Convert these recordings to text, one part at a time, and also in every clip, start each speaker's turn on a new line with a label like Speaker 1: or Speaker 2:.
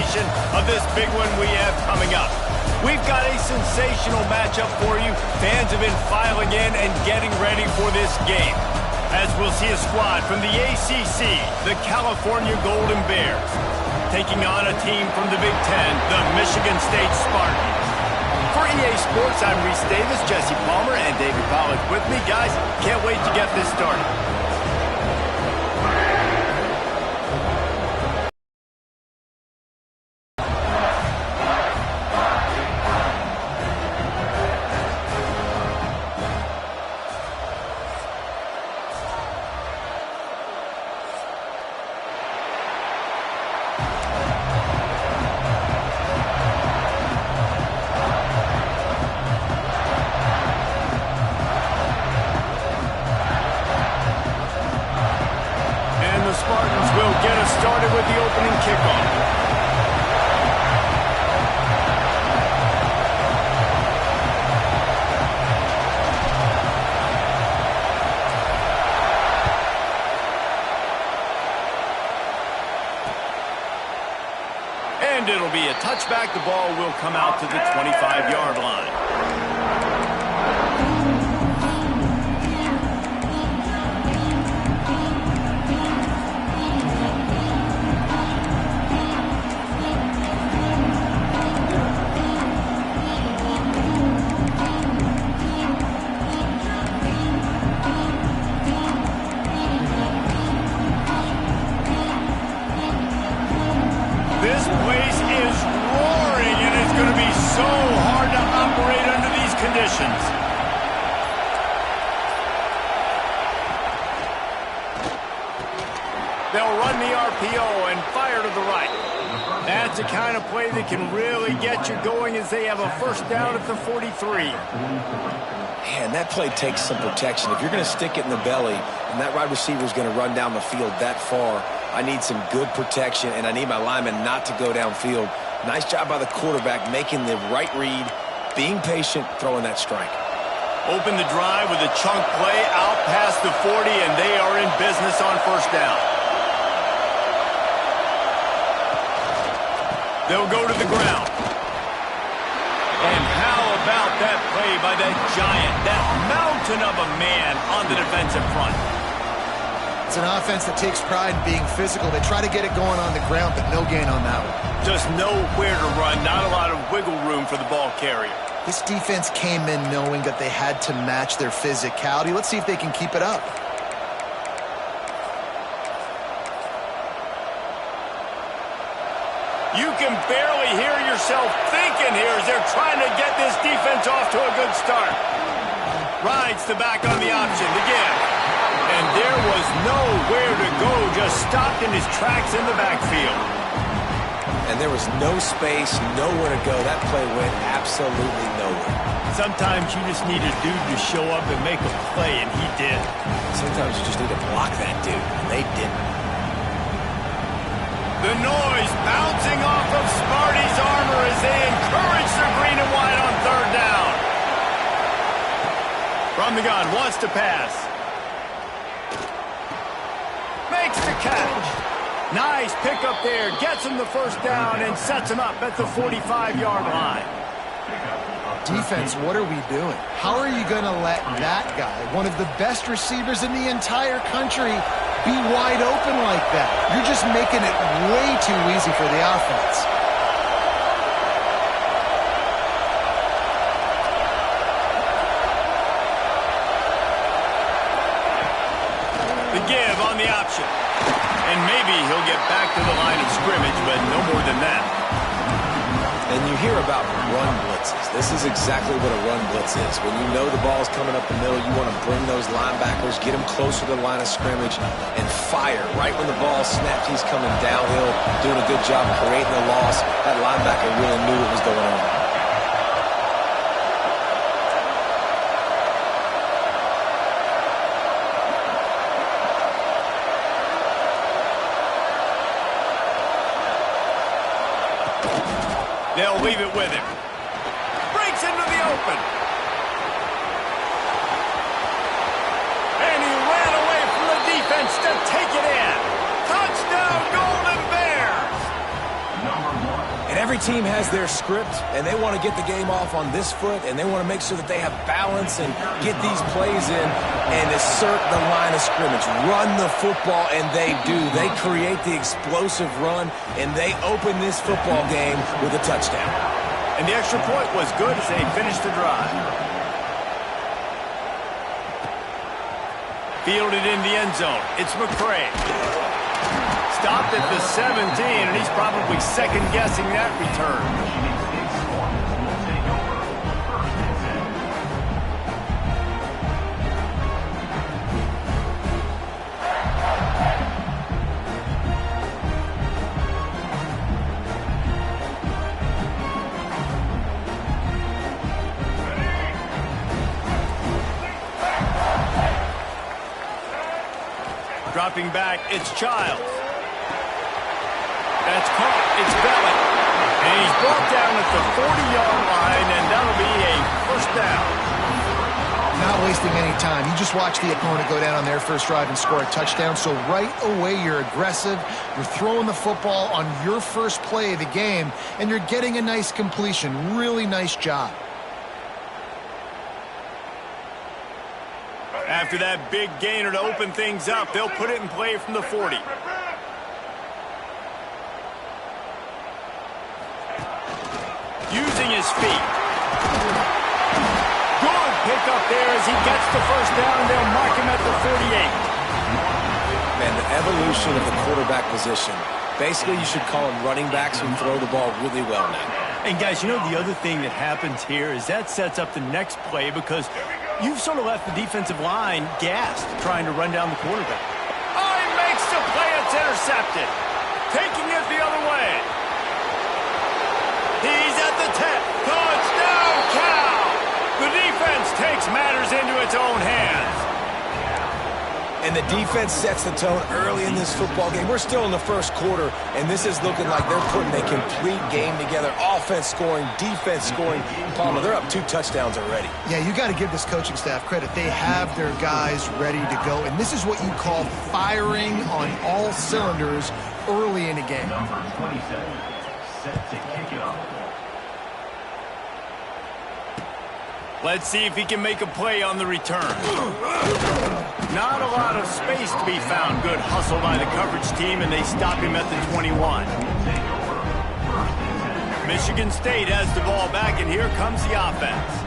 Speaker 1: anticipation of this big one we have coming up. We've got a sensational matchup for you. Fans have been filing in and getting ready for this game, as we'll see a squad from the ACC, the California Golden Bears, taking on a team from the Big Ten, the Michigan State Spartans. For EA Sports, I'm Reese Davis, Jesse Palmer, and David Pollack with me. Guys, can't wait to get this started. Get us started with the opening kickoff. And it'll be a touchback. The ball will come out to the 25-yard line. This place is roaring, and it's going to be so hard to operate under these conditions. They'll run the RPO and fire to the right. That's the kind of play that can really get you going as they have a first down at the 43.
Speaker 2: Man, that play takes some protection. If you're going to stick it in the belly and that wide receiver is going to run down the field that far, I need some good protection, and I need my lineman not to go downfield. Nice job by the quarterback making the right read, being patient, throwing that strike.
Speaker 1: Open the drive with a chunk play out past the 40, and they are in business on first down. They'll go to the ground. And how about that play by that giant, that mountain of a man on the defensive front?
Speaker 3: It's an offense that takes pride in being physical. They try to get it going on the ground, but no gain on that one.
Speaker 1: Just nowhere to run, not a lot of wiggle room for the ball carrier.
Speaker 3: This defense came in knowing that they had to match their physicality. Let's see if they can keep it up.
Speaker 1: You can barely hear yourself thinking here as they're trying to get this defense off to a good start. Rides the back on the option to give. And there was nowhere to go, just stopped in his tracks in the backfield.
Speaker 2: And there was no space, nowhere to go. That play went absolutely nowhere.
Speaker 1: Sometimes you just need a dude to show up and make a play, and he did.
Speaker 2: Sometimes you just need to block that dude, and they didn't.
Speaker 1: The noise bouncing off of Smarty's armor as they encourage the green and white on third down. From the gun, wants to pass. Makes the catch. Nice pickup there. Gets him the first down and sets him up at the 45-yard line.
Speaker 3: Defense, what are we doing? How are you going to let that guy, one of the best receivers in the entire country, be wide open like that? You're just making it way too easy for the offense.
Speaker 1: The give on the option. And maybe he'll get back to the line of scrimmage, but no more than that.
Speaker 2: And you hear about run blitzes. This is exactly what a run blitz is. When you know the ball's coming up the middle, you want to bring those linebackers, get them closer to the line of scrimmage, and fire. Right when the ball snapped, he's coming downhill, doing a good job creating the loss. That linebacker really knew what was going on.
Speaker 1: They'll leave it with him. Breaks into the open. And he ran away from the defense to take it in. Touchdown, Golden Bears!
Speaker 2: Every team has their script, and they want to get the game off on this foot, and they want to make sure that they have balance and get these plays in and assert the line of scrimmage. Run the football, and they do. They create the explosive run, and they open this football game with a touchdown.
Speaker 1: And the extra point was good as they finished the drive. Fielded in the end zone. It's McCray. Stopped at the 17, and he's probably second-guessing that return. Dropping back, it's Childs. That's caught. It's Belly. And he's brought down at the 40-yard line, and that'll be a first down.
Speaker 3: Not wasting any time. You just watch the opponent go down on their first drive and score a touchdown. So right away, you're aggressive. You're throwing the football on your first play of the game, and you're getting a nice completion. Really nice job.
Speaker 1: After that big gainer to open things up, they'll put it in play from the 40. Using his feet. Good pickup there as he gets the first down, and they'll mark him at the 48.
Speaker 2: Man, the evolution of the quarterback position. Basically, you should call them running backs who throw the ball really well now.
Speaker 1: And guys, you know the other thing that happens here is that sets up the next play because you've sort of left the defensive line gassed trying to run down the quarterback. Oh, he makes the play. It's intercepted. Taking it the other way. He's at the 10. Touchdown, Cal! The defense takes matters into its own hands.
Speaker 2: And the defense sets the tone early in this football game. We're still in the first quarter, and this is looking like they're putting a complete game together. Offense scoring, defense scoring. Palmer, they're up 2 touchdowns already.
Speaker 3: Yeah, you got to give this coaching staff credit. They have their guys ready to go, and this is what you call firing on all cylinders early in a game.
Speaker 4: Number 27, set to kick it off.
Speaker 1: Let's see if he can make a play on the return. Not a lot of space to be found. Good hustle by the coverage team, and they stop him at the 21. Michigan State has the ball back, and here comes the offense.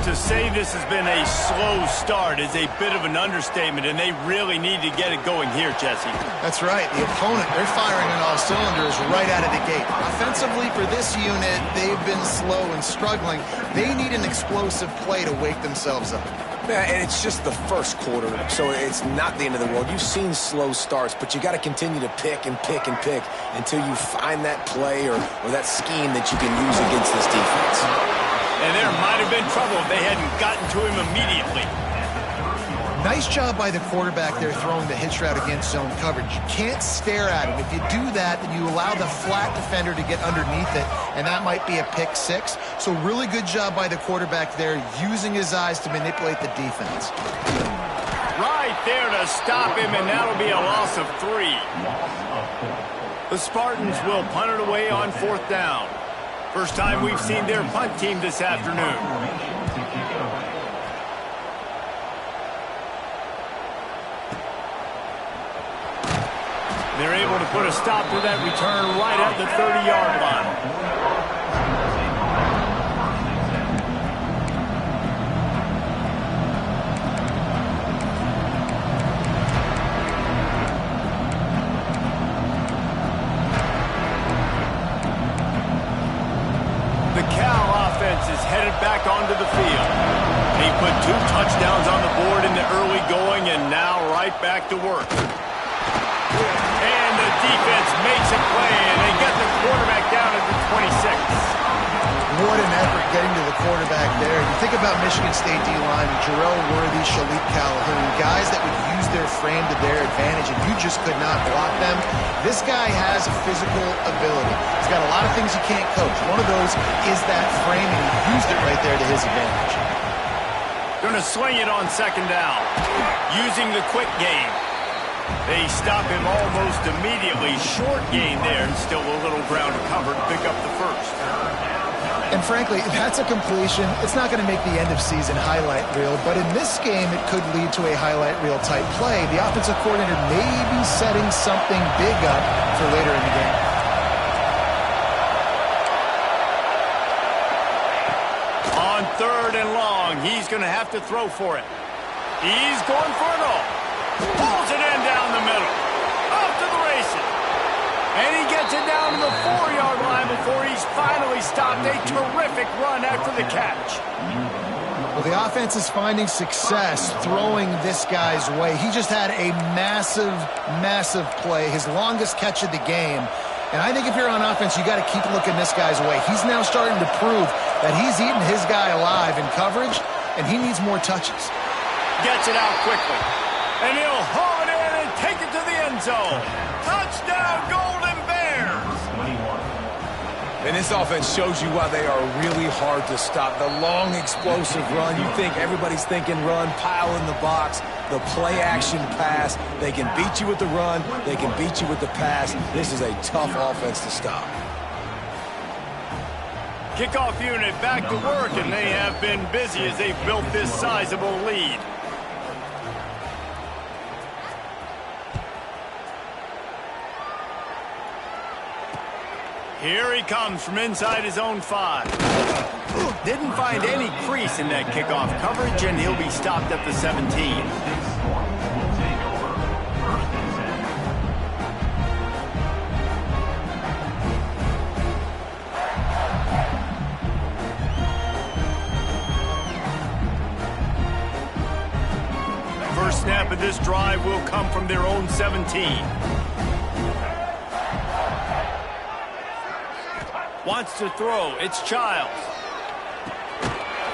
Speaker 1: To say this has been a slow start is a bit of an understatement, and they really need to get it going here, Jesse.
Speaker 3: That's right. The opponent, they're firing on all cylinders right out of the gate. Offensively, for this unit, they've been slow and struggling. They need an explosive play to wake themselves up.
Speaker 2: Yeah, and it's just the first quarter, so it's not the end of the world. You've seen slow starts, but you got to continue to pick and pick and pick until you find that play or that scheme that you can use against this defense.
Speaker 1: And there might have been trouble if they hadn't gotten to him immediately.
Speaker 3: Nice job by the quarterback there throwing the hitch route against zone coverage. You can't stare at him. If you do that, then you allow the flat defender to get underneath it, and that might be a pick 6. So really good job by the quarterback there, using his eyes to manipulate the defense.
Speaker 1: Right there to stop him, and that'll be a loss of 3. The Spartans will punt it away on 4th down. First time we've seen their punt team this afternoon. They're able to put a stop to that return right at the 30-yard line. The Cal offense is headed back onto the field. They put 2 touchdowns on the board in the early going, and now right back to work. And the defense makes a play, and they get the quarterback down at the 26.
Speaker 3: What an effort getting to the quarterback there. You think about Michigan State D-line, Jarrell Worthy, Shalik Calhoun, guys that would use their frame to their advantage, and you just could not block them. This guy has a physical ability. He's got a lot of things you can't coach. One of those is that frame, and he used it right there to his advantage.
Speaker 1: Going to sling it on 2nd down, using the quick game. They stop him almost immediately. Short gain there, and still a little ground to cover to pick up the first.
Speaker 3: And frankly, if that's a completion, it's not going to make the end-of-season highlight reel, but in this game, it could lead to a highlight reel type play. The offensive coordinator may be setting something big up for later in the game.
Speaker 1: On 3rd and long, he's going to have to throw for it. He's going for it all. Pulls it in down the middle. Off to the races. And he gets it down to the 4-yard line before he's finally stopped. A terrific run after the catch.
Speaker 3: Well, the offense is finding success throwing this guy's way. He just had a massive, massive play, his longest catch of the game. And I think if you're on offense, you got to keep looking this guy's way. He's now starting to prove that he's eating his guy alive in coverage, and he needs more touches.
Speaker 1: Gets it out quickly. And he'll haul it in and take it to the end zone. Touchdown, Golden Bears!
Speaker 2: And this offense shows you why they are really hard to stop. The long, explosive run. You think everybody's thinking run, pile in the box. The play-action pass. They can beat you with the run. They can beat you with the pass. This is a tough offense to stop.
Speaker 1: Kickoff unit back to work, and they have been busy as they've built this sizable lead. Here he comes from inside his own 5. Didn't find any crease in that kickoff coverage, and he'll be stopped at the 17. First snap of this drive will come from their own 17. Wants to throw. It's Childs.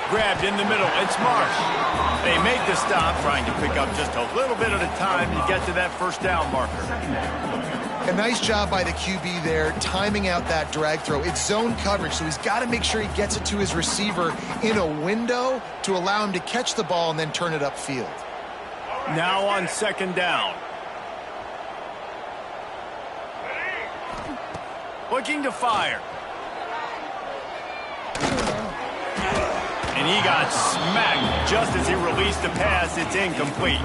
Speaker 1: Grabbed in the middle. It's Marsh. They make the stop, trying to pick up just a little bit at a time to get to that first down marker.
Speaker 3: A nice job by the QB there, timing out that drag throw. It's zone coverage, so he's got to make sure he gets it to his receiver in a window to allow him to catch the ball and then turn it upfield.
Speaker 1: Now on 2nd down. Looking to fire. And he got smacked just as he released the pass. It's incomplete.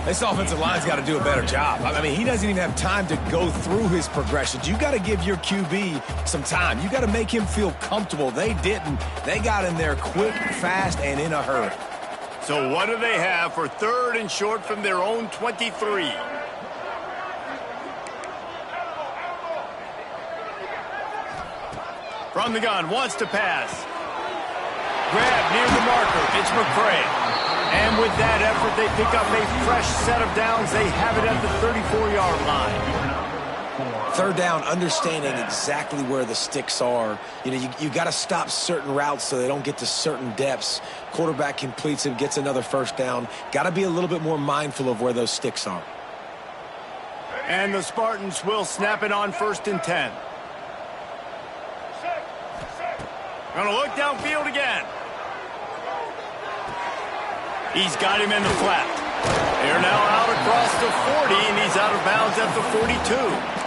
Speaker 2: This offensive line's got to do a better job. I mean, he doesn't even have time to go through his progressions. You got to give your QB some time. You got to make him feel comfortable. They didn't. They got in there quick, fast, and in a hurry.
Speaker 1: So what do they have for 3rd and short from their own 23? From the gun, wants to pass. Grab near the marker. It's McCray. And with that effort, they pick up a fresh set of downs. They have it at the 34-yard line.
Speaker 2: 3rd down, understanding exactly where the sticks are. You know, you got to stop certain routes so they don't get to certain depths. Quarterback completes it, gets another 1st down. Got to be a little bit more mindful of where those sticks are.
Speaker 1: And the Spartans will snap it on 1st and 10. Gonna look downfield again. He's got him in the flat. They're now out across the 40, and he's out of bounds at the 42.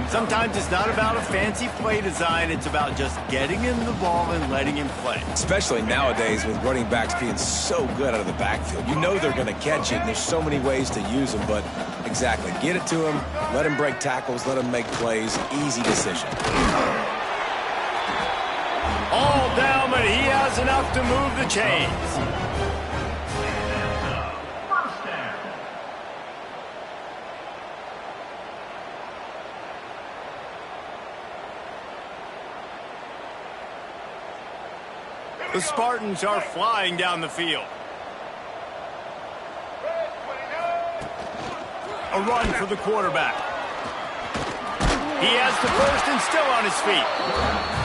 Speaker 1: Sometimes it's not about a fancy play design. It's about just getting him the ball and letting him play.
Speaker 2: Especially nowadays with running backs being so good out of the backfield. You know they're going to catch it. There's so many ways to use them, but exactly. Get it to him, let him break tackles, let him make plays. Easy decision.
Speaker 1: All down, but he has enough to move the chains. The Spartans are flying down the field. A run for the quarterback. He has the first and still on his feet.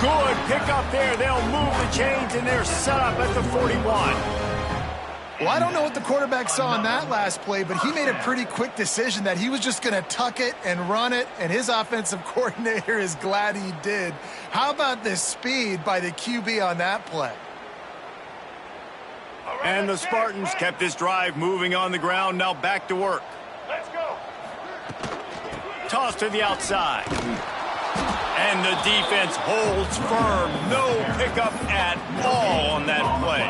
Speaker 1: Good pick up there. They'll move the chains, and they're set up at the 41.
Speaker 3: Well, I don't know what the quarterback saw in that last play, but he made a pretty quick decision that he was just going to tuck it and run it, and his offensive coordinator is glad he did. How about the speed by the QB on that play?
Speaker 1: And the Spartans kept this drive moving on the ground. Now back to work.
Speaker 4: Let's go.
Speaker 1: Toss to the outside. And the defense holds firm. No pickup at all on that play.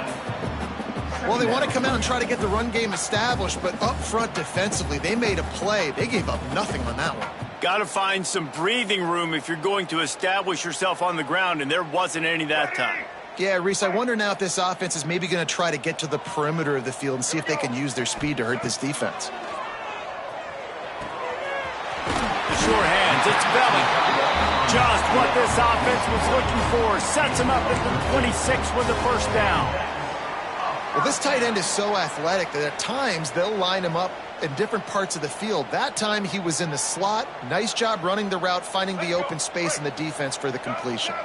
Speaker 3: Well, they want to come out and try to get the run game established, but up front defensively, they made a play. They gave up nothing on that one.
Speaker 1: Got to find some breathing room if you're going to establish yourself on the ground, and there wasn't any that time.
Speaker 3: Yeah, Reese, I wonder now if this offense is maybe going to try to get to the perimeter of the field and see if they can use their speed to hurt this defense.
Speaker 1: The short hands, it's Belly. Just what this offense was looking for. Sets him up at the 26 with the first down.
Speaker 3: Well, this tight end is so athletic that at times they'll line him up in different parts of the field. That time he was in the slot. Nice job running the route, finding the open space in the defense for the completion.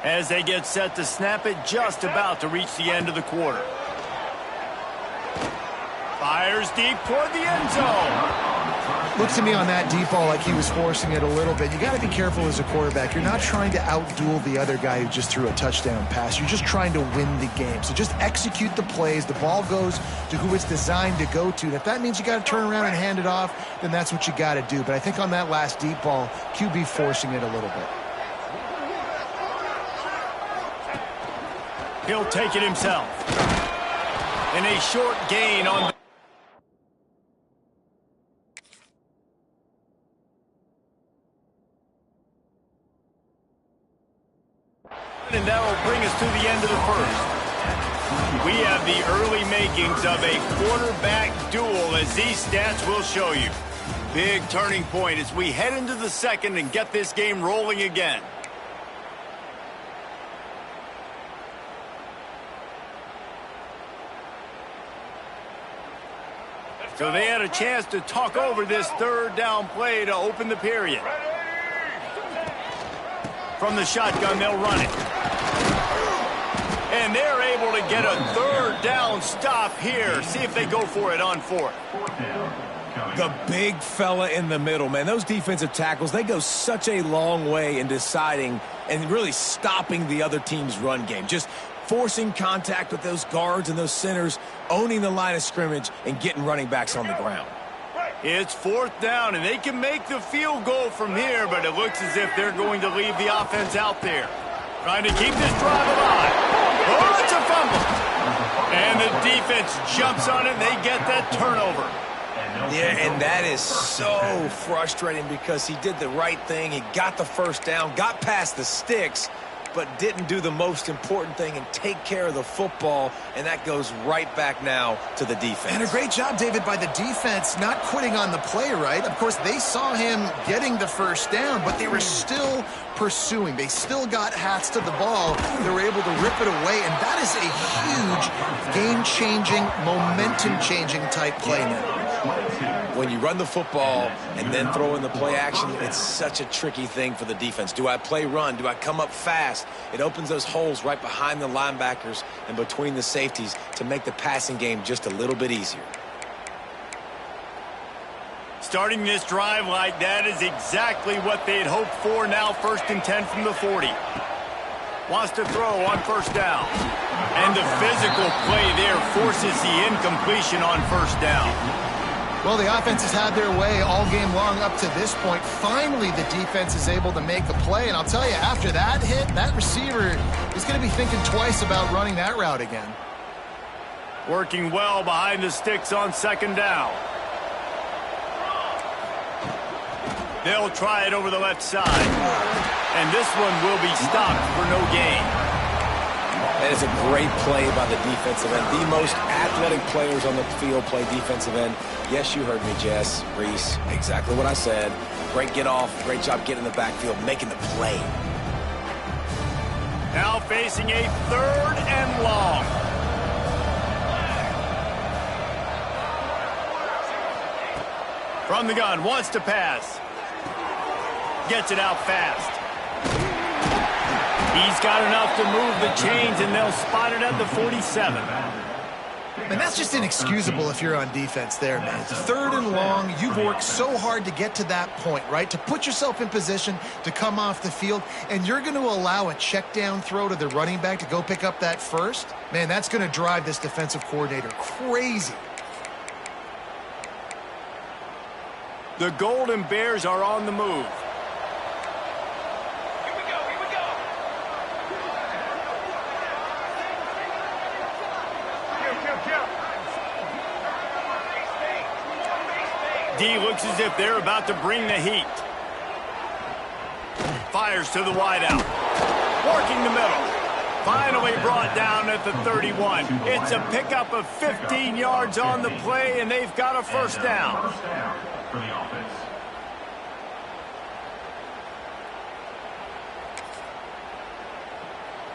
Speaker 1: As they get set to snap it, just about to reach the end of the quarter. Fires deep toward the end zone.
Speaker 3: Looks to me on that deep ball like he was forcing it a little bit. You got to be careful as a quarterback. You're not trying to outduel the other guy who just threw a touchdown pass. You're just trying to win the game. So just execute the plays. The ball goes to who it's designed to go to. And if that means you got to turn around and hand it off, then that's what you got to do. But I think on that last deep ball, QB forcing it a little bit.
Speaker 1: He'll take it himself. And a short gain on... And that will bring us to the end of the first. We have the early makings of a quarterback duel, as these stats will show you. Big turning point as we head into the second and get this game rolling again. So they had a chance to talk over this third down play to open the period. From the shotgun, they'll run it. And they're able to get a third down stop here. See if they go for it on fourth.
Speaker 2: The big fella in the middle, man. Those defensive tackles, they go such a long way in deciding and really stopping the other team's run game. Just forcing contact with those guards and those centers, owning the line of scrimmage, and getting running backs on the ground.
Speaker 1: It's fourth down, and they can make the field goal from here, but it looks as if they're going to leave the offense out there. Trying to keep this drive alive. Oh, it's a fumble. And the defense jumps on it, and they get that turnover.
Speaker 2: Yeah, and that is so frustrating because he did the right thing. He got the first down, got past the sticks, but didn't do the most important thing and take care of the football, and that goes right back now to the defense.
Speaker 3: And a great job, David, by the defense not quitting on the play, right? Of course, they saw him getting the first down, but they were still pursuing. They still got hats to the ball. They were able to rip it away, and that is a huge game-changing, momentum-changing type play now.
Speaker 2: When you run the football and then throw in the play action, it's such a tricky thing for the defense. Do I play run? Do I come up fast? It opens those holes right behind the linebackers and between the safeties to make the passing game just a little bit easier.
Speaker 1: Starting this drive like that is exactly what they'd hoped for. Now 1st and 10 from the 40. Wants to throw on first down. And the physical play there forces the incompletion on first down.
Speaker 3: Well, the offense has had their way all game long up to this point. Finally, the defense is able to make a play. And I'll tell you, after that hit, that receiver is going to be thinking twice about running that route again.
Speaker 1: Working well behind the sticks on second down. They'll try it over the left side. And this one will be stopped for no gain.
Speaker 2: That is a great play by the defensive end. The most athletic players on the field play defensive end. Yes, you heard me, Jess, Reese. Exactly what I said. Great get off. Great job getting in the backfield, making the play.
Speaker 1: Now facing a 3rd and long. From the gun, wants to pass. Gets it out fast. He's got enough to move the chains, and they'll spot it at the 47.
Speaker 3: And that's just inexcusable if you're on defense there, man. It's 3rd and long. You've worked so hard to get to that point, right? To put yourself in position to come off the field, and you're going to allow a check down throw to the running back to go pick up that first? Man, that's going to drive this defensive coordinator crazy.
Speaker 1: The Golden Bears are on the move. D looks as if they're about to bring the heat. Fires to the wideout. Working the middle. Finally brought down at the 31. It's a pickup of 15 yards on the play, and they've got a first down.
Speaker 4: For the offense.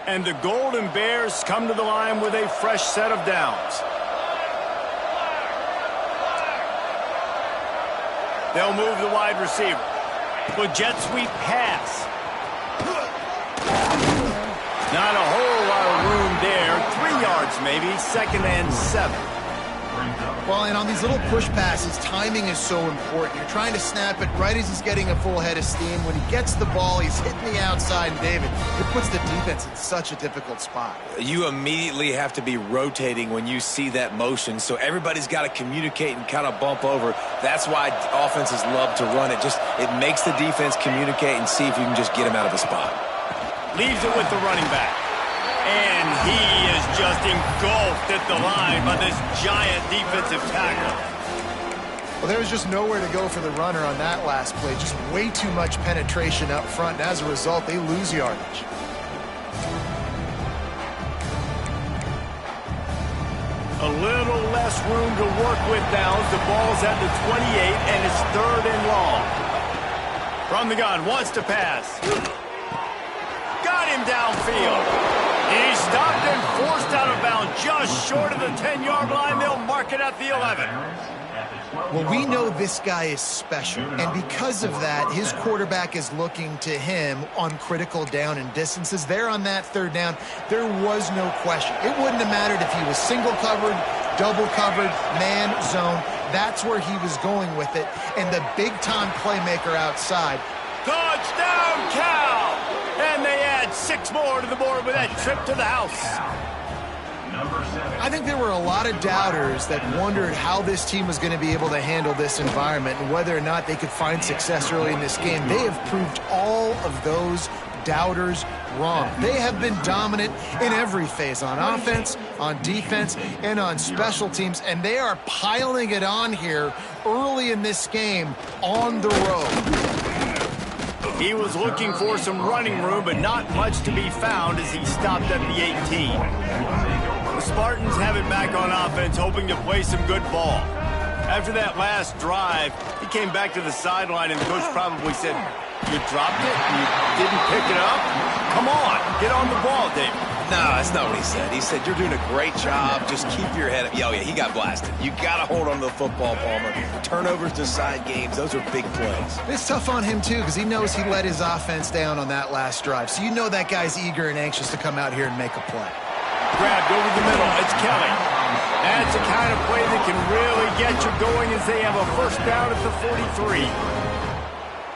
Speaker 1: And the Golden Bears come to the line with a fresh set of downs. They'll move the wide receiver. With jet sweep pass. Not a whole lot of room there. 3 yards maybe. 2nd and 7.
Speaker 3: Well, and on these little push passes, timing is so important. You're trying to snap it right as he's getting a full head of steam. When he gets the ball, he's hitting the outside, and David, it puts the defense in such a difficult spot.
Speaker 2: You immediately have to be rotating when you see that motion, so everybody's got to communicate and kind of bump over. That's why offenses love to run it. It makes the defense communicate and see if you can just get him out of the spot.
Speaker 1: Leaves it with the running back. And he is just engulfed at the line by this giant defensive tackle.
Speaker 3: Well, there was just nowhere to go for the runner on that last play. Just way too much penetration up front. And as a result, they lose yardage.
Speaker 1: A little less room to work with now as the ball's at the 28, and it's 3rd and long. From the gun, wants to pass. Got him downfield. He stopped and forced out of bounds just short of the 10-yard line. They'll mark it at the 11.
Speaker 3: Well, we know this guy is special, and because of that, his quarterback is looking to him on critical down and distances. There on that 3rd down, there was no question. It wouldn't have mattered if he was single covered, double covered, man, zone. That's where he was going with it, and the big-time playmaker outside.
Speaker 1: Touchdown, Cal! And they add 6 more to the board with that trip to the house.
Speaker 3: I think there were a lot of doubters that wondered how this team was going to be able to handle this environment and whether or not they could find success early in this game. They have proved all of those doubters wrong. They have been dominant in every phase, on offense, on defense, and on special teams, and they are piling it on here early in this game on the road.
Speaker 1: He was looking for some running room, but not much to be found as he stopped at the 18. The Spartans have it back on offense, hoping to play some good ball. After that last drive, he came back to the sideline, and the coach probably said, "You dropped it? You didn't pick it up? Come on, get on the ball, David."
Speaker 2: No, that's not what he said. He said, "You're doing a great job. Just keep your head up." Oh, yeah, he got blasted. You got to hold on to the football, Palmer. Turnovers decide games. Those are big plays.
Speaker 3: It's tough on him, too, because he knows he let his offense down on that last drive. So you know that guy's eager and anxious to come out here and make a play.
Speaker 1: Grabbed over the middle. It's Kelly. That's the kind of play that can really get you going as they have a first down at the 43.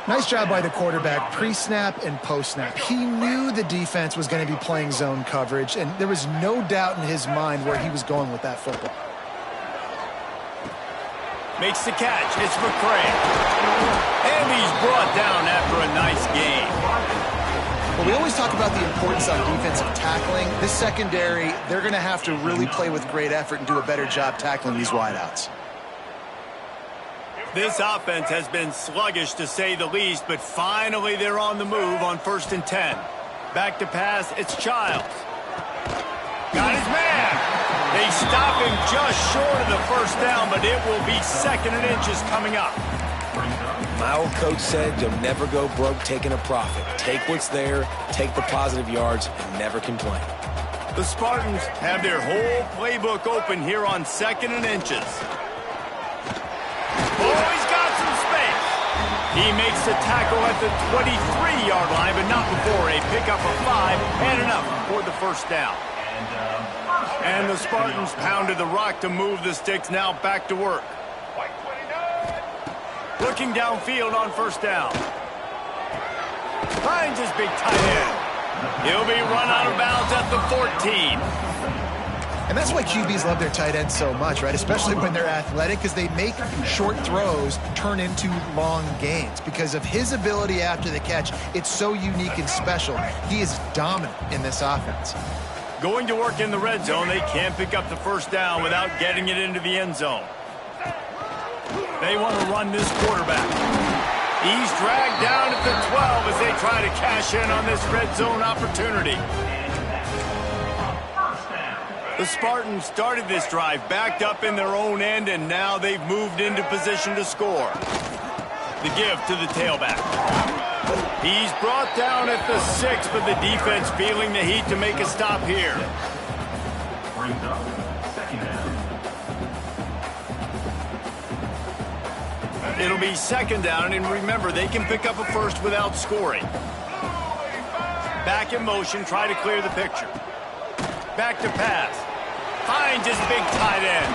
Speaker 3: Nice job by the quarterback, pre-snap and post-snap. He knew the defense was going to be playing zone coverage, and there was no doubt in his mind where he was going with that football.
Speaker 1: Makes the catch. It's McCray. And he's brought down after a nice game.
Speaker 3: Well, we always talk about the importance on defensive tackling. This secondary, they're going to have to really play with great effort and do a better job tackling these wideouts.
Speaker 1: This offense has been sluggish, to say the least, but finally they're on the move on 1st and 10. Back to pass, it's Childs. Got his man. They stop him just short of the first down, but it will be 2nd and inches coming up.
Speaker 2: My old coach said you'll never go broke taking a profit. Take what's there, take the positive yards, and never complain.
Speaker 1: The Spartans have their whole playbook open here on 2nd and inches. Oh, he's got some space. He makes the tackle at the 23-yard line, but not before a pickup of 5 and enough for the first down. And the Spartans pounded the rock to move the sticks. Now back to work. Looking downfield on first down. Finds his big tight end. He'll be run out of bounds at the 14.
Speaker 3: And that's why QBs love their tight ends so much, right? Especially when they're athletic, because they make short throws turn into long gains. Because of his ability after the catch, it's so unique and special. He is dominant in this offense.
Speaker 1: Going to work in the red zone, they can't pick up the first down without getting it into the end zone. They want to run this quarterback. He's dragged down at the 12 as they try to cash in on this red zone opportunity. The Spartans started this drive backed up in their own end, and now they've moved into position to score. The give to the tailback. He's brought down at the 6, but the defense feeling the heat to make a stop here.
Speaker 4: Brings up second down.
Speaker 1: It'll be second down, and remember, they can pick up a first without scoring. Back in motion, try to clear the picture. Back to pass. Finds his big tight end.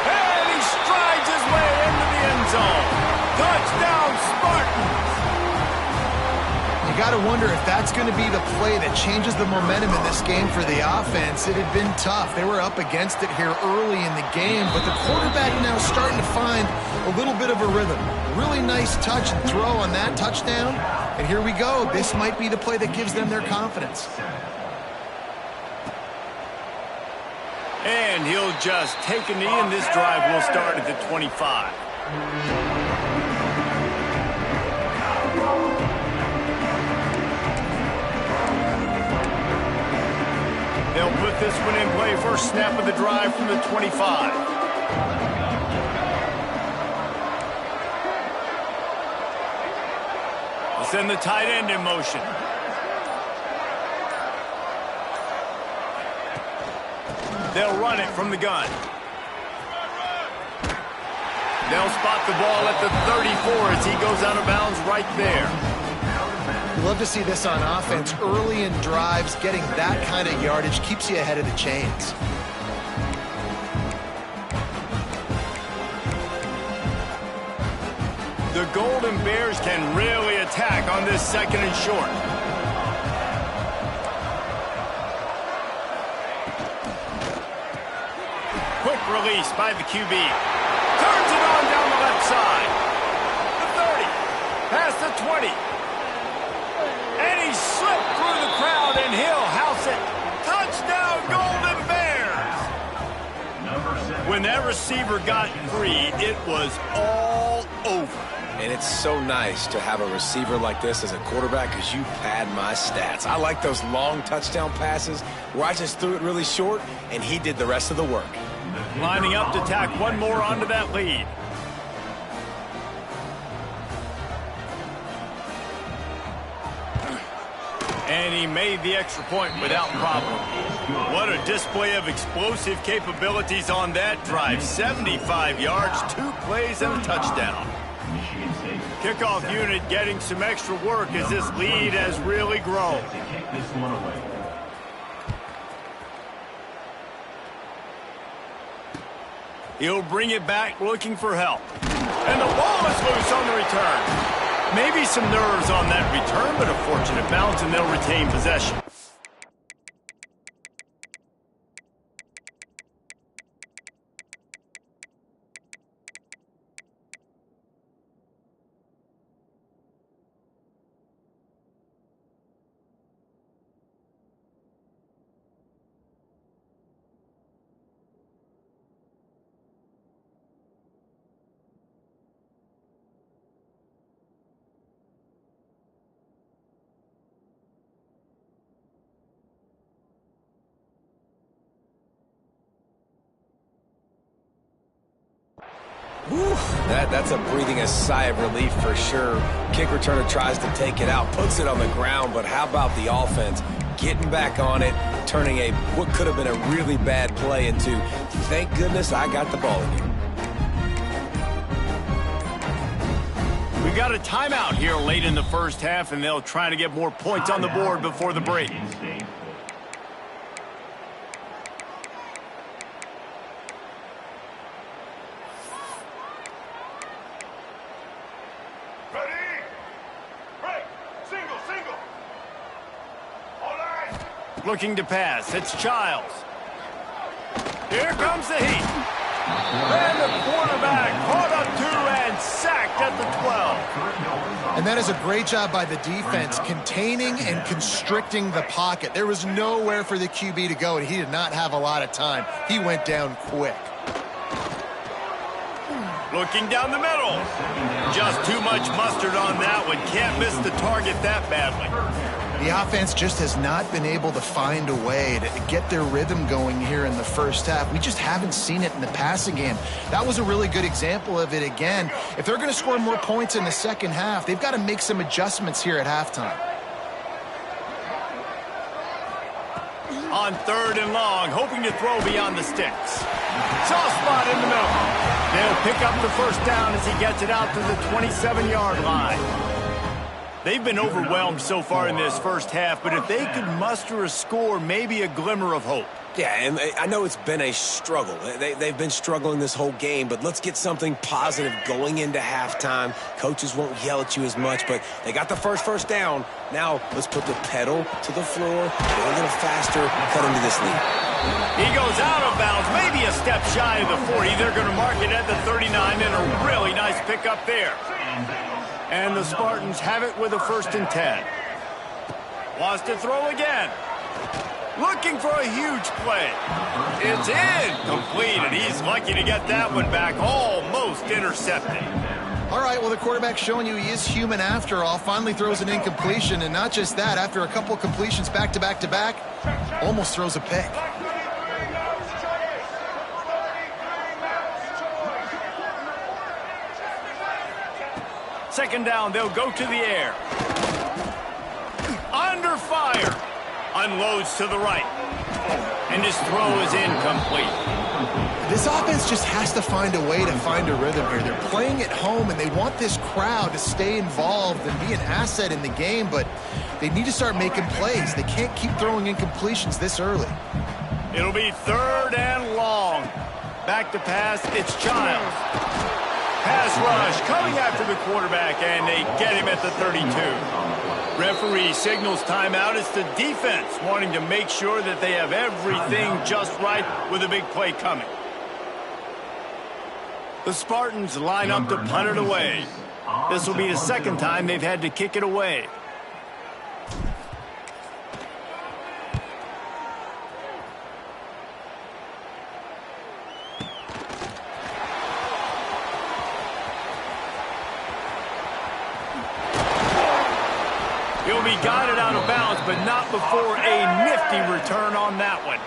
Speaker 1: And he strides his way into the end zone. Touchdown, Spartans!
Speaker 3: You got to wonder if that's going to be the play that changes the momentum in this game for the offense. It had been tough. They were up against it here early in the game, but the quarterback now starting to find a little bit of a rhythm. Really nice touch and throw on that touchdown. And here we go. This might be the play that gives them their confidence.
Speaker 1: And he'll just take a knee, and this drive will start at the 25. They'll put this one in play. First snap of the drive from the 25. They'll send the tight end in motion. They'll run it from the gun. They'll spot the ball at the 34 as he goes out of bounds right there.
Speaker 3: Love to see this on offense. Early in drives, getting that kind of yardage keeps you ahead of the chains.
Speaker 1: The Golden Bears can really attack on this second and short. Quick release by the QB. Turns it on down the left side. The 30. Past the 20. And he slipped through the crowd, and he'll house it. Touchdown, Golden Bears! When that receiver got free, it was all over.
Speaker 2: And it's so nice to have a receiver like this as a quarterback because you pad my stats. I like those long touchdown passes where I just threw it really short, and he did the rest of the work.
Speaker 1: Lining up to tack one more onto that lead. And he made the extra point without problem. What a display of explosive capabilities on that drive. 75 yards, 2 plays, and a touchdown. Kickoff unit getting some extra work as this lead has really grown. He'll bring it back looking for help. And the ball is loose on the return. Maybe some nerves on that return, but a fortunate bounce, and they'll retain possession.
Speaker 2: That's a breathing a sigh of relief for sure. Kick returner tries to take it out, puts it on the ground, but how about the offense getting back on it, turning what could have been a really bad play into, thank goodness I got the ball in here.
Speaker 1: We got a timeout here late in the first half, and they'll try to get more points on the board before the break. Looking to pass. It's Childs. Here comes the heat. And the quarterback caught up to and sacked at the 12.
Speaker 3: And that is a great job by the defense, containing and constricting the pocket. There was nowhere for the QB to go, and he did not have a lot of time. He went down quick.
Speaker 1: Looking down the middle. Just too much mustard on that one. Can't miss the target that badly.
Speaker 3: The offense just has not been able to find a way to get their rhythm going here in the first half. We just haven't seen it in the passing game. That was a really good example of it again. If they're going to score more points in the second half, they've got to make some adjustments here at halftime.
Speaker 1: On 3rd and long, hoping to throw beyond the sticks. Soft spot in the middle. They'll pick up the first down as he gets it out to the 27-yard line. They've been overwhelmed so far in this first half, but if they could muster a score, maybe a glimmer of hope.
Speaker 2: Yeah, and I know it's been a struggle. They've been struggling this whole game, but let's get something positive going into halftime. Coaches won't yell at you as much, but they got the first down. Now let's put the pedal to the floor, go a little faster, cut into this lead.
Speaker 1: He goes out of bounds, maybe a step shy of the 40. They're going to mark it at the 39, and a really nice pickup there. And the Spartans have it with a 1st and 10. Wants to throw again. Looking for a huge play. It's incomplete, and he's lucky to get that one back, almost intercepted.
Speaker 3: All right, well, the quarterback's showing you he is human after all. Finally throws an incompletion, and not just that, after a couple completions back-to-back-to-back, almost throws a pick.
Speaker 1: Second down, they'll go to the air. Under fire. Unloads to the right. And his throw is incomplete.
Speaker 3: This offense just has to find a way to find a rhythm here. They're playing at home, and they want this crowd to stay involved and be an asset in the game, but they need to start making plays. They can't keep throwing incompletions this early.
Speaker 1: It'll be 3rd and long. Back to pass, it's Childs. Pass rush coming after the quarterback, and they get him at the 32. Referee signals timeout. It's the defense wanting to make sure that they have everything just right with a big play coming. The Spartans line up to punt it away. This will be the 2nd time they've had to kick it away. He'll be guided out of bounds, but not before a nifty return on that one.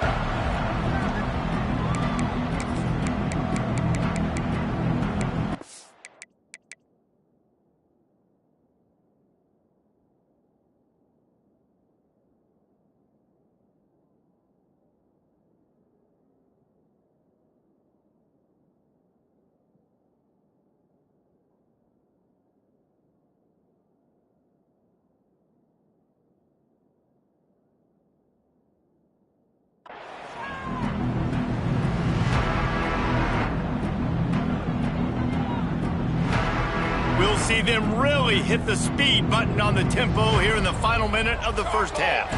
Speaker 1: We'll see them really hit the speed button on the tempo here in the final minute of the first half.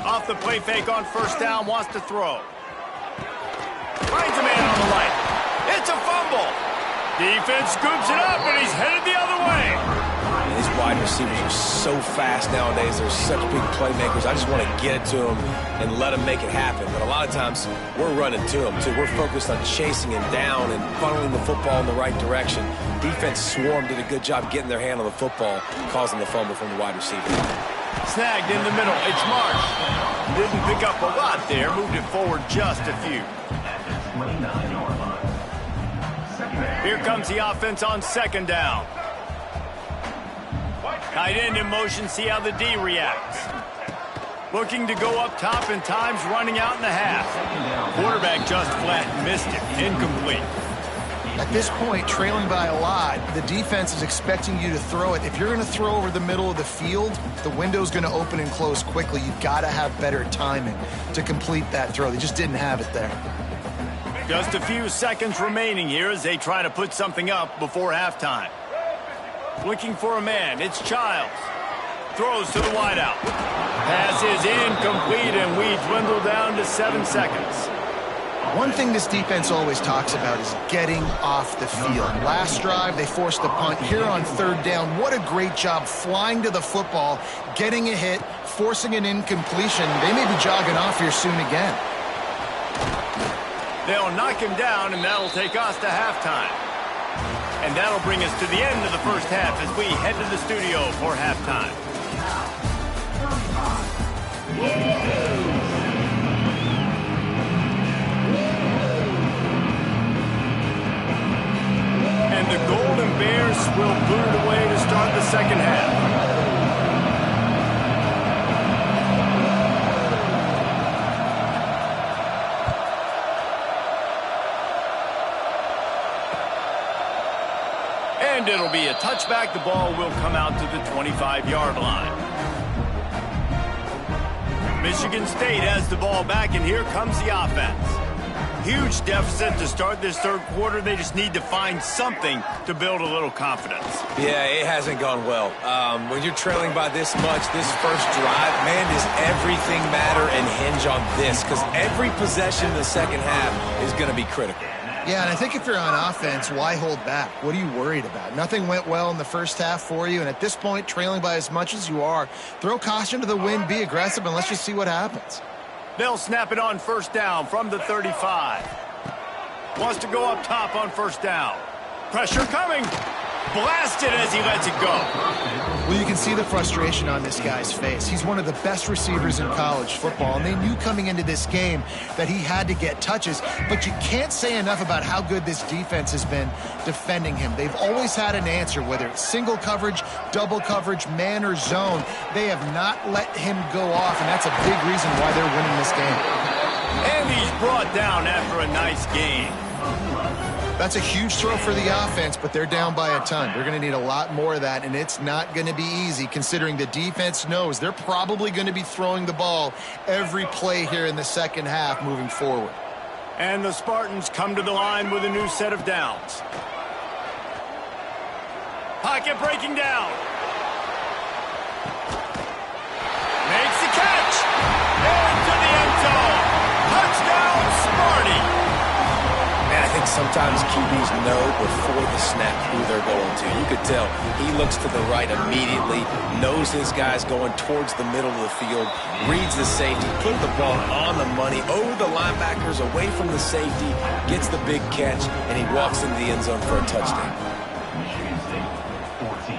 Speaker 1: Off the play fake on 1st down, wants to throw. Finds a man on the right. It's a fumble. Defense scoops it up, and he's headed the other way.
Speaker 2: These wide receivers are so fast nowadays. They're such big playmakers. I just want to get it to them and let them make it happen. But a lot of times, we're running to them, too. We're focused on chasing him down and funneling the football in the right direction. Defense swarm did a good job getting their hand on the football, causing the fumble from the wide receiver.
Speaker 1: Snagged in the middle. It's Marsh. Didn't pick up a lot there. Moved it forward just a few. Here comes the offense on 2nd down. Tight end in motion, see how the D reacts. Looking to go up top, and time's running out in the half. Quarterback just flat missed it. Incomplete.
Speaker 3: At this point, trailing by a lot, the defense is expecting you to throw it. If you're going to throw over the middle of the field, the window's going to open and close quickly. You've got to have better timing to complete that throw. They just didn't have it there.
Speaker 1: Just a few seconds remaining here as they try to put something up before halftime. Looking for a man. It's Childs. Throws to the wideout. Pass is incomplete, and we dwindle down to 7 seconds.
Speaker 3: One thing this defense always talks about is getting off the field. Last drive, they forced a punt. Here on third down, what a great job flying to the football, getting a hit, forcing an incompletion. They may be jogging off here soon again.
Speaker 1: They'll knock him down, and that'll take us to halftime. And that'll bring us to the end of the first half as we head to the studio for halftime. And the Golden Bears will boot it away to start the second half. And it'll be a touchback. The ball will come out to the 25-yard line. Michigan State has the ball back, and here comes the offense. Huge deficit to start this third quarter. They just need to find something to build a little confidence.
Speaker 2: Yeah, it hasn't gone well. When you're trailing by this much, this first drive, man, does everything matter and hinge on this? Because every possession in the second half is going to be critical.
Speaker 3: Yeah, and I think if you're on offense, why hold back? What are you worried about? Nothing went well in the first half for you, and at this point, trailing by as much as you are, throw caution to the wind, be aggressive, and let's just see what happens.
Speaker 1: They'll snap it on first down from the 35. Wants to go up top on first down. Pressure coming. Blasted as he lets it go.
Speaker 3: Well, you can see the frustration on this guy's face. He's one of the best receivers in college football, and they knew coming into this game that he had to get touches, but you can't say enough about how good this defense has been defending him. They've always had an answer, whether it's single coverage, double coverage, man or zone. They have not let him go off, and that's a big reason why they're winning this game.
Speaker 1: And he's brought down after a nice game.
Speaker 3: That's a huge throw for the offense, but they're down by a ton. They're going to need a lot more of that, and it's not going to be easy considering the defense knows they're probably going to be throwing the ball every play here in the second half moving forward.
Speaker 1: And the Spartans come to the line with a new set of downs. Pocket breaking down. Makes the catch. Into the end zone. Touchdown, Sparty.
Speaker 2: Man, I think sometimes QBs know before the snap who they're going to. You could tell he looks to the right immediately, knows his guy's going towards the middle of the field, reads the safety, put the ball on the money, over the linebackers, away from the safety, gets the big catch, and he walks into the end zone for a touchdown.
Speaker 4: Michigan State, 14.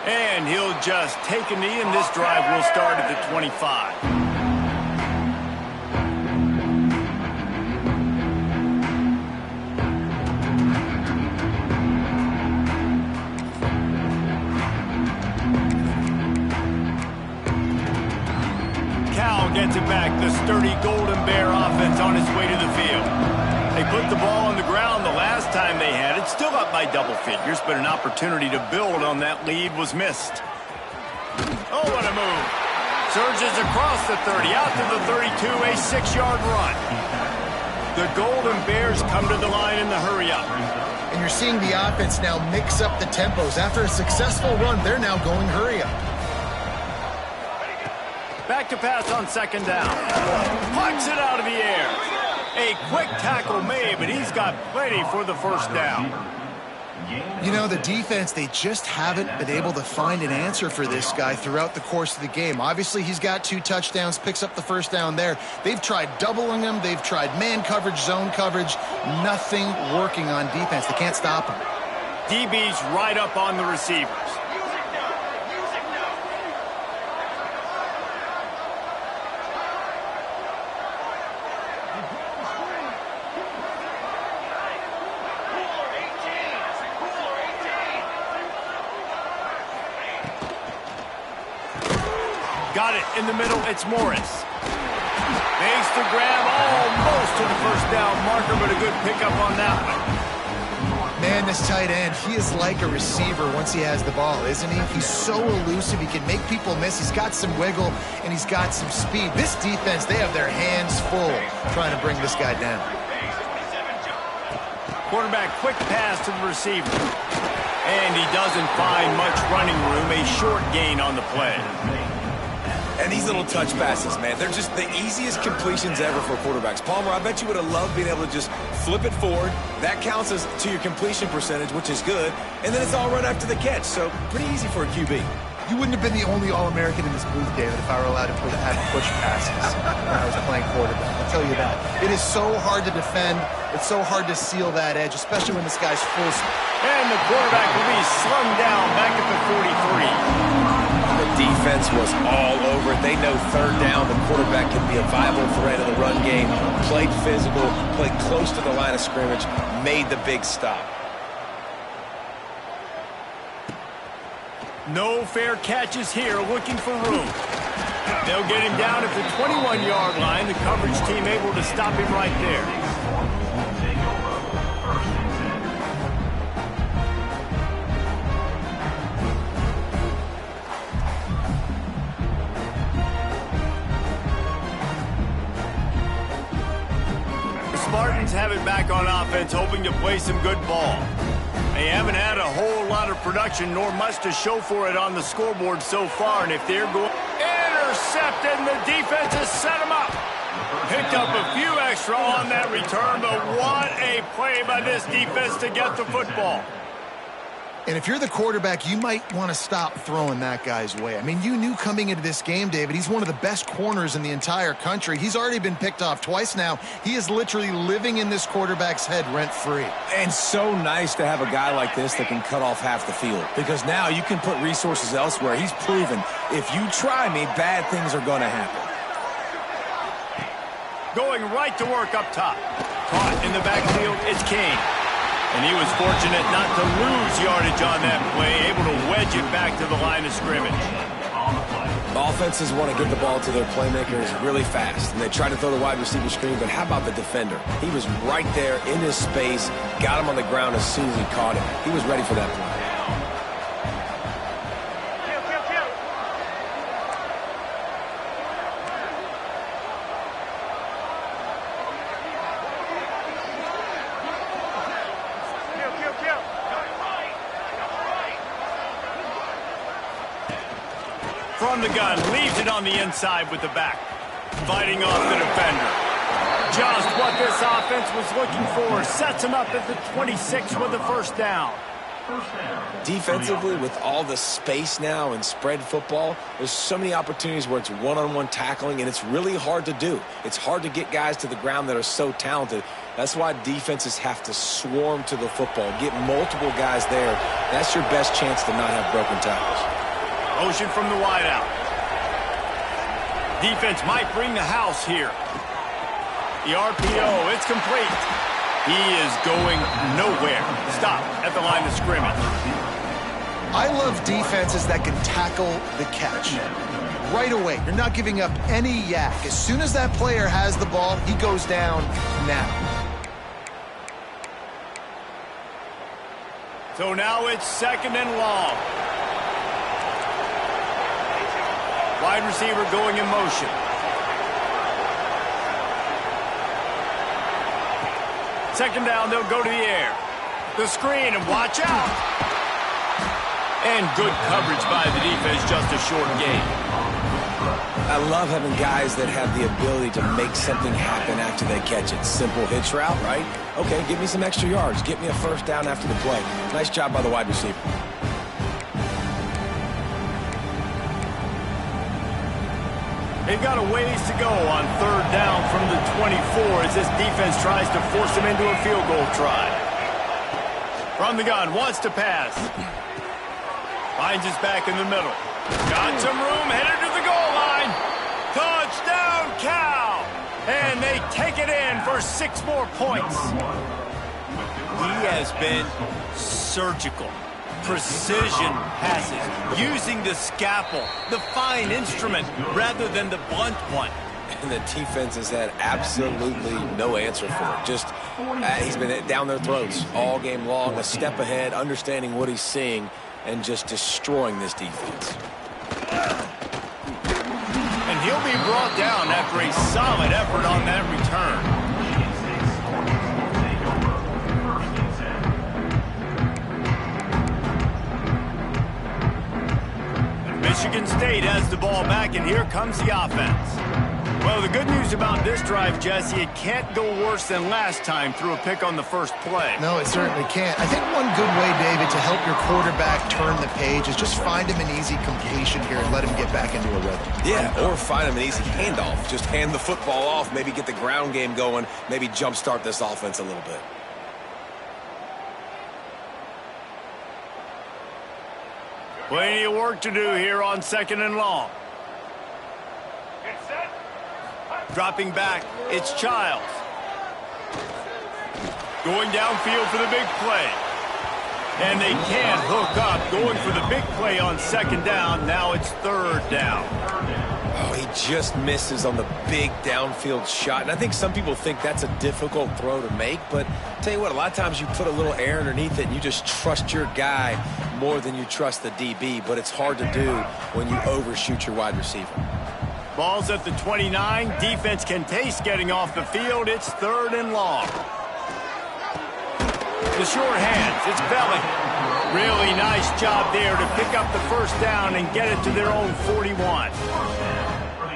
Speaker 1: And he'll just take a knee, and this drive will start at the 25. Cal gets it back. The sturdy Golden Bear offense on its way to the field. They put the ball on the ground the last time they had it. Still up by double figures, but an opportunity to build on that lead was missed. Oh, what a move. Surges across the 30, out to the 32, a 6-yard run. The Golden Bears come to the line in the hurry-up.
Speaker 3: And you're seeing the offense now mix up the tempos. After a successful run, they're now going hurry-up.
Speaker 1: Back to pass on second down. Punch it out of the air. A quick tackle made, but he's got plenty for the first down.
Speaker 3: You know, the defense, they just haven't been able to find an answer for this guy throughout the course of the game. Obviously, he's got 2 touchdowns, picks up the first down there. They've tried doubling him. They've tried man coverage, zone coverage. Nothing working on defense. They can't stop him.
Speaker 1: DB's right up on the receivers. Got it in the middle. It's Morris. Makes the grab almost to the first down marker, but a good pickup on that one.
Speaker 3: Man, this tight end, he is like a receiver once he has the ball, isn't he? He's so elusive. He can make people miss. He's got some wiggle, and he's got some speed. This defense, they have their hands full trying to bring this guy down.
Speaker 1: Quarterback, quick pass to the receiver. And he doesn't find much running room, a short gain on the play.
Speaker 2: And these little touch passes, man, they're just the easiest completions ever for quarterbacks. Palmer, I bet you would have loved being able to just flip it forward. That counts as to your completion percentage, which is good. And then it's all run after the catch, so pretty easy for a QB.
Speaker 3: You wouldn't have been the only All-American in this booth, David, if I were allowed to have push passes when I was playing quarterback. I'll tell you that. It is so hard to defend. It's so hard to seal that edge, especially when this guy's full speed.
Speaker 1: And the quarterback will be slung down back at the 43.
Speaker 2: The defense was all over it. They know third down, the quarterback can be a viable threat in the run game. Played physical, played close to the line of scrimmage, made the big stop.
Speaker 1: No fair catches here, looking for room. They'll get him down at the 21-yard line. The coverage team able to stop him right there. The Spartans have it back on offense, hoping to play some good ball. They haven't had a whole lot of production, nor much to show for it on the scoreboard so far. And if they're going... Intercepted, and the defense has set him up. Picked up a few extra on that return, but what a play by this defense to get the football.
Speaker 3: And if you're the quarterback, you might want to stop throwing that guy's way. I mean, you knew coming into this game, David, he's one of the best corners in the entire country. He's already been picked off twice now. He is literally living in this quarterback's head rent-free.
Speaker 2: And so nice to have a guy like this that can cut off half the field, because now you can put resources elsewhere. He's proven if you try me, bad things are going to happen.
Speaker 1: Going right to work up top. Caught in the backfield, it's Kane. And he was fortunate not to lose yardage on that play, able to wedge it back to the line of scrimmage.
Speaker 2: Offenses want to get the ball to their playmakers really fast, and they try to throw the wide receiver screen, but how about the defender? He was right there in his space, got him on the ground as soon as he caught him. He was ready for that play.
Speaker 1: From the gun, leaves it on the inside with the back. Fighting off the defender. Just what this offense was looking for. Sets him up at the 26 with the first down.
Speaker 2: Defensively, with all the space now and spread football, there's so many opportunities where it's one-on-one tackling, and it's really hard to do. It's hard to get guys to the ground that are so talented. That's why defenses have to swarm to the football, get multiple guys there. That's your best chance to not have broken tackles.
Speaker 1: Motion from the wideout. Defense might bring the house here. The RPO, it's complete. He is going nowhere. Stop at the line of scrimmage.
Speaker 3: I love defenses that can tackle the catch. Right away, you're not giving up any yak. As soon as that player has the ball, he goes down now.
Speaker 1: So now it's second and long. Wide receiver going in motion. Second down, they'll go to the air. The screen, and watch out. And good coverage by the defense, just a short gain.
Speaker 2: I love having guys that have the ability to make something happen after they catch it. Simple hitch route, right? Okay, give me some extra yards. Get me a first down after the play. Nice job by the wide receiver.
Speaker 1: They've got a ways to go on third down from the 24 as this defense tries to force them into a field goal try. From the gun, wants to pass. Finds his back in the middle. Got some room, headed to the goal line. Touchdown, Cal! And they take it in for 6 more points. He has been surgical. Precision passes, using the scalpel, the fine instrument, rather than the blunt one.
Speaker 2: And the defense has had absolutely no answer for it. Just, he's been down their throats all game long, a step ahead, understanding what he's seeing, and just destroying this defense.
Speaker 1: And he'll be brought down after a solid effort on that return. Michigan State has the ball back, and here comes the offense. Well, the good news about this drive, Jesse, it can't go worse than last time through a pick on the first play.
Speaker 3: No, it certainly can't. I think one good way, David, to help your quarterback turn the page is just find him an easy completion here and let him get back into a rhythm.
Speaker 2: Yeah, or find him an easy handoff. Just hand the football off, maybe get the ground game going, maybe jumpstart this offense a little bit.
Speaker 1: Plenty of work to do here on 2nd and long. Dropping back, it's Childs. Going downfield for the big play. And they can't hook up. Going for the big play on 2nd down. Now it's 3rd down.
Speaker 2: Oh, he just misses on the big downfield shot. And I think some people think that's a difficult throw to make. But I'll tell you what, a lot of times you put a little air underneath it and you just trust your guy more than you trust the DB. But it's hard to do when you overshoot your wide receiver.
Speaker 1: Ball's at the 29. Defense can taste getting off the field. It's 3rd and long. The short hands. It's Belling. Really nice job there to pick up the 1st down and get it to their own 41.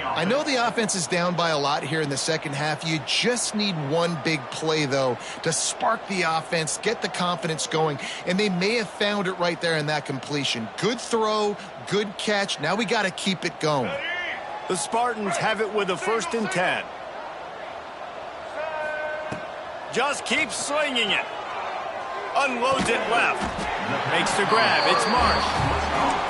Speaker 3: I know the offense is down by a lot here in the second half. You just need one big play, though, to spark the offense, get the confidence going, and they may have found it right there in that completion. Good throw, good catch. Now we got to keep it going.
Speaker 1: The Spartans have it with a 1st and 10. Just keeps slinging it. Unloads it left. Makes the grab. It's Marsh.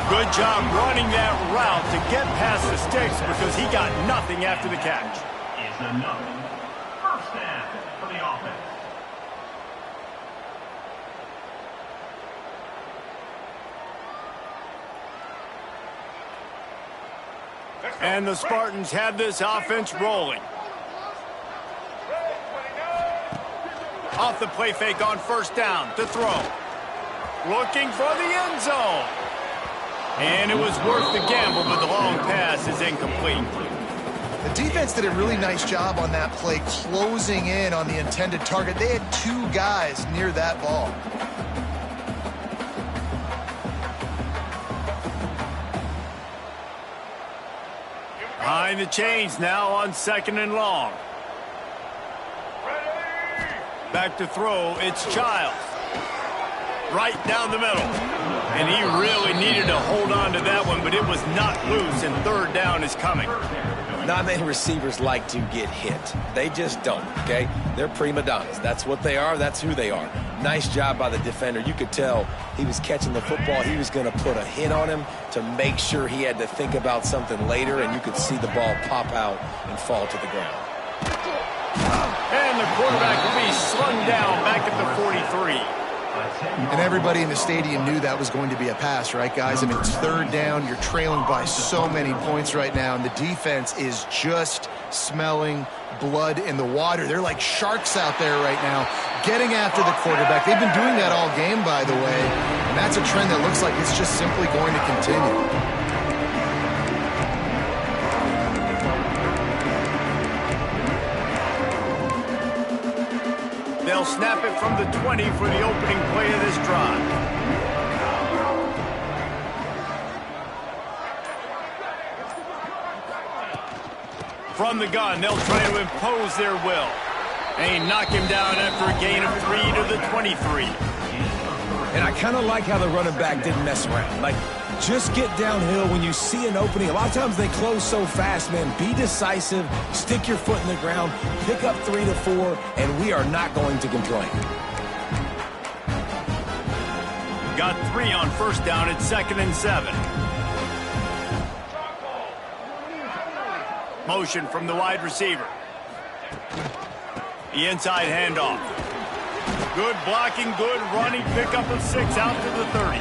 Speaker 1: Good job running that route to get past the sticks because he got nothing after the catch.
Speaker 4: Is enough. 1st down for the offense.
Speaker 1: And the Spartans have this offense rolling. Off the play fake on 1st down to throw. Looking for the end zone. And it was worth the gamble, but the long pass is incomplete.
Speaker 3: The defense did a really nice job on that play, closing in on the intended target. They had 2 guys near that ball.
Speaker 1: Behind the chains now on 2nd and long. Back to throw, it's Childs. Right down the middle. And he really needed to hold on to that one, but it was not loose, and 3rd down is coming.
Speaker 2: Not many receivers like to get hit. They just don't, okay? They're prima donnas. That's what they are. That's who they are. Nice job by the defender. You could tell he was catching the football. He was going to put a hit on him to make sure he had to think about something later, and you could see the ball pop out and fall to the ground.
Speaker 1: And the quarterback will be slung down back at the 43.
Speaker 3: And everybody in the stadium knew that was going to be a pass, right, guys? I mean, it's 3rd down. You're trailing by so many points right now, and the defense is just smelling blood in the water. They're like sharks out there right now, getting after the quarterback. They've been doing that all game, by the way, and that's a trend that looks like it's just simply going to continue.
Speaker 1: They'll snap it from the 20 for the opening play of this drive. From the gun, they'll try to impose their will. They knock him down after a gain of 3 to the 23.
Speaker 2: And I kind of like how the running back didn't mess around. Like, just get downhill when you see an opening. A lot of times they close so fast, man. Be decisive, stick your foot in the ground, pick up 3 to 4, and we are not going to complain.
Speaker 1: Got 3 on 1st down at 2nd and 7. Motion from the wide receiver. The inside handoff. Good blocking, good running, pickup of 6 out to the 30.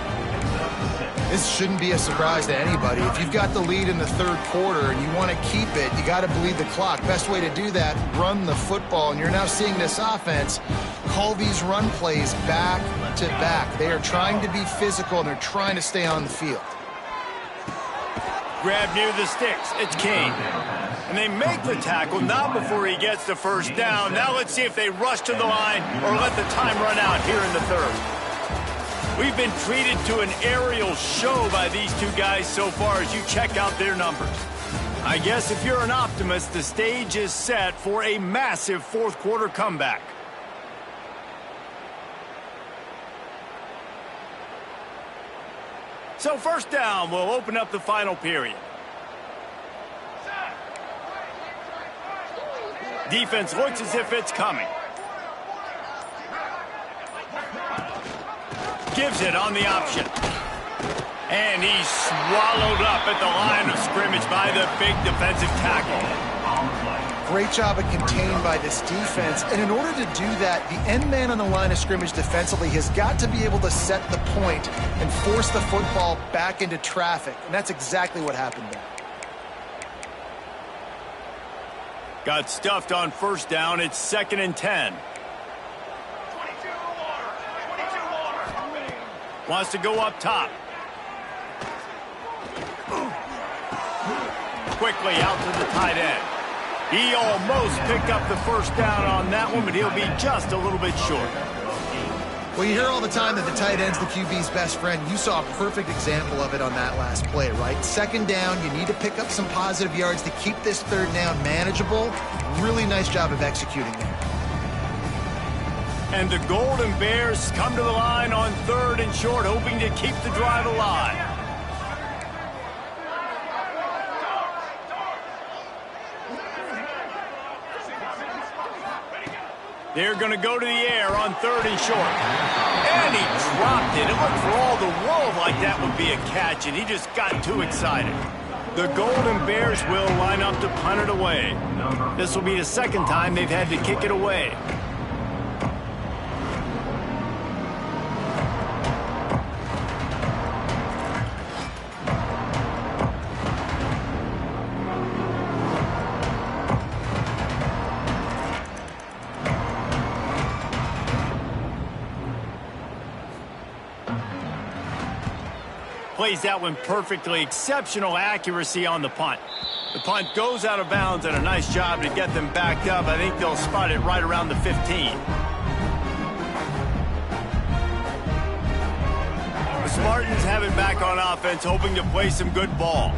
Speaker 3: This shouldn't be a surprise to anybody. If you've got the lead in the 3rd quarter and you want to keep it, you got to bleed the clock. Best way to do that, run the football. And you're now seeing this offense call these run plays back to back. They are trying to be physical, and they're trying to stay on the field.
Speaker 1: Grab near the sticks. It's Kane. And they make the tackle, not before he gets the 1st down. Now let's see if they rush to the line or let the time run out here in the 3rd. We've been treated to an aerial show by these two guys so far as you check out their numbers. I guess if you're an optimist, the stage is set for a massive fourth quarter comeback. So first down, we'll open up the final period. Defense looks as if it's coming. Gives it on the option. And he's swallowed up at the line of scrimmage by the big defensive tackle.
Speaker 3: Great job of contained by this defense. And in order to do that, the end man on the line of scrimmage defensively has got to be able to set the point and force the football back into traffic. And that's exactly what happened there.
Speaker 1: Got stuffed on first down. It's 2nd and 10. Wants to go up top. Quickly out to the tight end. He almost picked up the first down on that one, but he'll be just a little bit short.
Speaker 3: Well, you hear all the time that the tight end's the QB's best friend. You saw a perfect example of it on that last play, right? 2nd down, you need to pick up some positive yards to keep this 3rd down manageable. Really nice job of executing there.
Speaker 1: And the Golden Bears come to the line on 3rd and short, hoping to keep the drive alive. They're going to go to the air on 3rd and short. And he dropped it. It looked for all the world like that would be a catch, and he just got too excited. The Golden Bears will line up to punt it away. This will be the 2nd time they've had to kick it away. Plays that one perfectly. Exceptional accuracy on the punt. The punt goes out of bounds, and a nice job to get them backed up. I think they'll spot it right around the 15. The Spartans have it back on offense, hoping to play some good ball.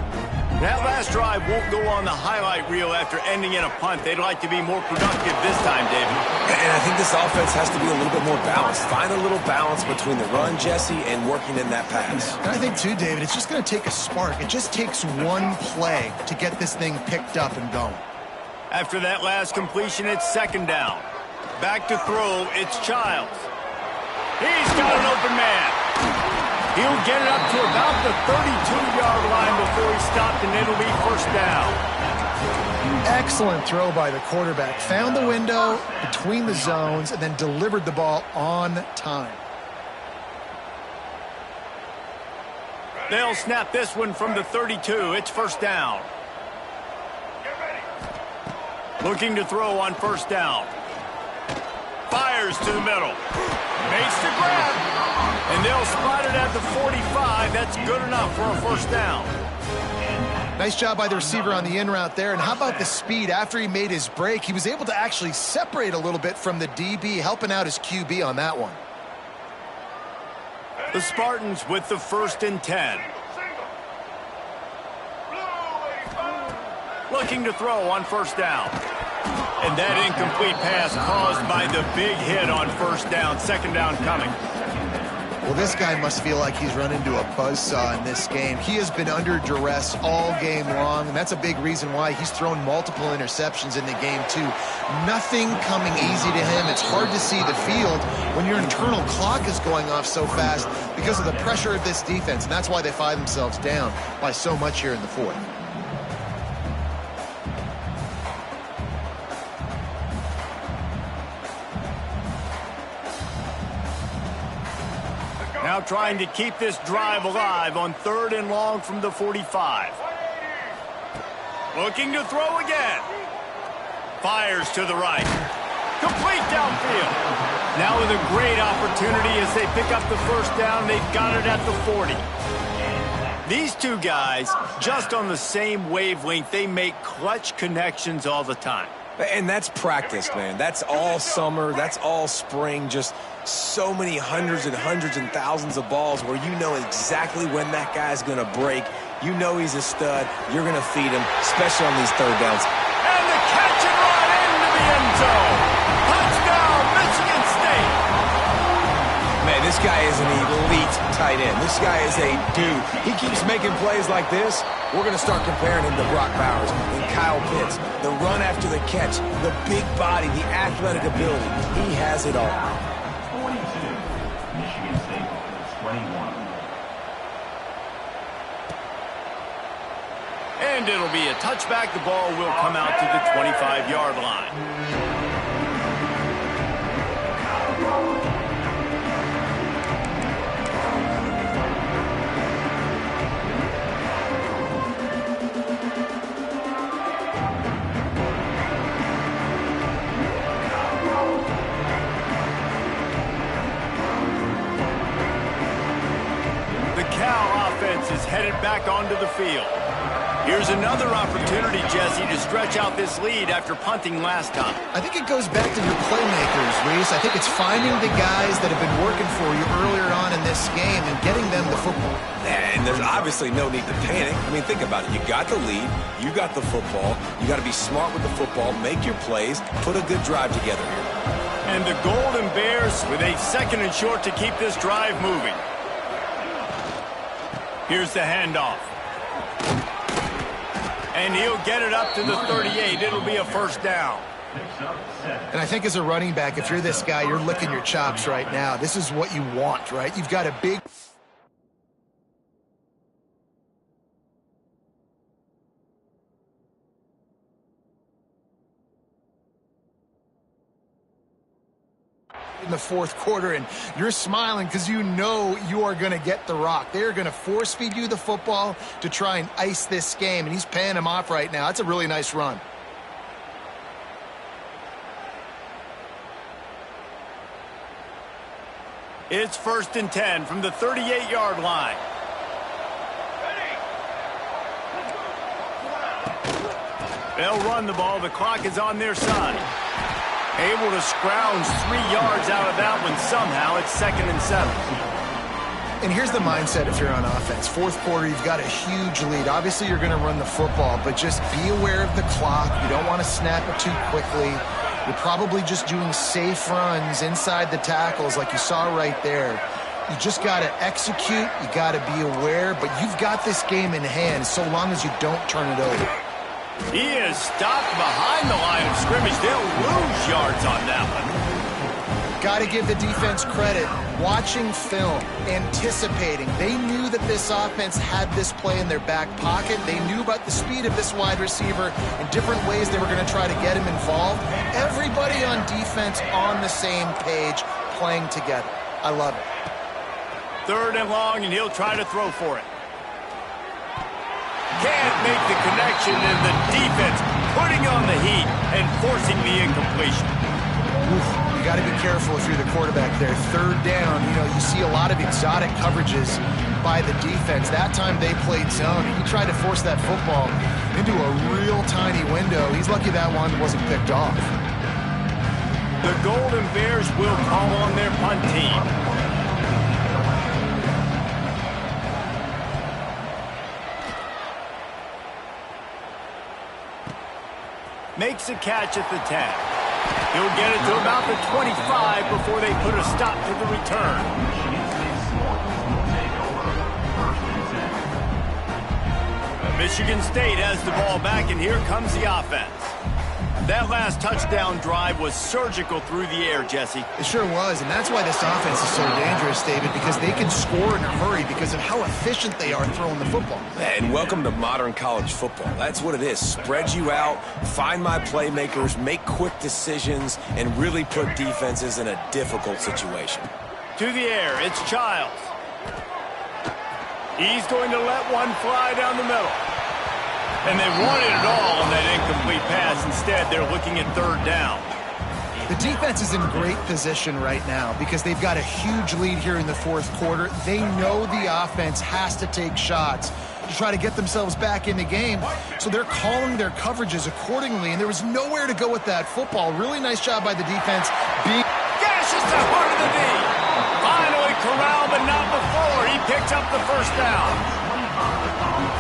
Speaker 1: That last drive won't go on the highlight reel after ending in a punt. They'd like to be more productive this time, David.
Speaker 2: And I think this offense has to be a little bit more balanced. Find a little balance between the run, Jesse, and working in that pass.
Speaker 3: And I think, too, David, it's just going to take a spark. It just takes one play to get this thing picked up and going.
Speaker 1: After that last completion, it's 2nd down. Back to throw, it's Childs. He's got an open man. He'll get it up to about the 32-yard line before he stopped, and it'll be 1st down.
Speaker 3: Excellent throw by the quarterback. Found the window between the zones and then delivered the ball on time.
Speaker 1: They'll snap this one from the 32. It's 1st down. Looking to throw on 1st down. Fires to the middle. Makes the grab. And they'll spot it at the 45. That's good enough for a 1st down.
Speaker 3: Nice job by the receiver on the in route there. And how about the speed? After he made his break, he was able to actually separate a little bit from the DB, helping out his QB on that one.
Speaker 1: The Spartans with the 1st and 10. Looking to throw on 1st down. And that incomplete pass caused by the big hit on 1st down. 2nd down coming.
Speaker 3: Well, this guy must feel like he's run into a buzzsaw in this game. He has been under duress all game long, and that's a big reason why he's thrown multiple interceptions in the game, too. Nothing coming easy to him. It's hard to see the field when your internal clock is going off so fast because of the pressure of this defense, and that's why they find themselves down by so much here in the 4th.
Speaker 1: Now trying to keep this drive alive on 3rd and long from the 45. Looking to throw again. Fires to the right. Complete downfield. Now with a great opportunity as they pick up the 1st down. They've got it at the 40. These two guys, just on the same wavelength, they make clutch connections all the time.
Speaker 2: And that's practice, man. That's all summer. That's all spring. Just so many hundreds and thousands of balls where you know exactly when that guy's going to break. You know he's a stud. You're going to feed him, especially on these third downs.
Speaker 1: And the catch and run into the end zone. Touchdown, Michigan State.
Speaker 2: Man, this guy is an elite tight end. This guy is a dude. He keeps making plays like this. We're going to start comparing him to Brock Bowers and Kyle Pitts. The run after the catch, the big body, the athletic ability. He has it all.
Speaker 4: 42, Michigan State is 21.
Speaker 1: And it'll be a touchback. The ball will come out to the 25-yard line. Is headed back onto the field. Here's another opportunity, Jesse, to stretch out this lead after punting last time.
Speaker 3: I think it goes back to your playmakers, Reese. I think it's finding the guys that have been working for you earlier on in this game and getting them the football.
Speaker 2: And there's obviously no need to panic. I mean, think about it. You got the lead. You got the football. You got to be smart with the football, make your plays, put a good drive together here.
Speaker 1: And the Golden Bears with a 2nd and short to keep this drive moving. Here's the handoff. And he'll get it up to the 38. It'll be a first down.
Speaker 3: And I think as a running back, if you're this guy, you're licking your chops right now. This is what you want, right? You've got a big... in the fourth quarter, and you're smiling because you know you are going to get the rock. They're going to force feed you the football to try and ice this game, and he's paying him off right now. That's a really nice run.
Speaker 1: It's 1st and 10 from the 38-yard line. They'll run the ball. The clock is on their side. Able to scrounge 3 yards out of that one somehow. It's 2nd and 7.
Speaker 3: And here's the mindset if you're on offense. Fourth quarter, you've got a huge lead. Obviously, you're going to run the football, but just be aware of the clock. You don't want to snap it too quickly. You're probably just doing safe runs inside the tackles like you saw right there. You just got to execute. You got to be aware, but you've got this game in hand so long as you don't turn it over.
Speaker 1: He is stopped behind the line of scrimmage. They'll lose yards on that one.
Speaker 3: Got to give the defense credit. Watching film, anticipating. They knew that this offense had this play in their back pocket. They knew about the speed of this wide receiver and different ways they were going to try to get him involved. Everybody on defense on the same page, playing together. I love it.
Speaker 1: 3rd and long, and he'll try to throw for it. Can't make the connection, and the defense putting on the heat and forcing the incompletion.
Speaker 3: Oof, you got to be careful if you're the quarterback there. 3rd down, you see a lot of exotic coverages by the defense. That time they played zone, and he tried to force that football into a real tiny window. He's lucky that one wasn't picked off.
Speaker 1: The Golden Bears will call on their punt team. Makes a catch at the 10. He'll get it to about the 25 before they put a stop to the return. Michigan State has the ball back, and here comes the offense. That last touchdown drive was surgical through the air, Jesse.
Speaker 3: It sure was, and that's why this offense is so dangerous, David, because they can score in a hurry because of how efficient they are throwing the football.
Speaker 2: And welcome to modern college football. That's what it is. Spread you out, find my playmakers, make quick decisions, and really put defenses in a difficult situation.
Speaker 1: To the air, it's Childs. He's going to let one fly down the middle. And they wanted it all on that incomplete pass. Instead, they're looking at 3rd down.
Speaker 3: The defense is in great position right now because they've got a huge lead here in the fourth quarter. They know the offense has to take shots to try to get themselves back in the game. So they're calling their coverages accordingly, and there was nowhere to go with that football. Really nice job by the defense.
Speaker 1: Gashes the heart of the knee. Finally corralled, but not before. He picks up the first down.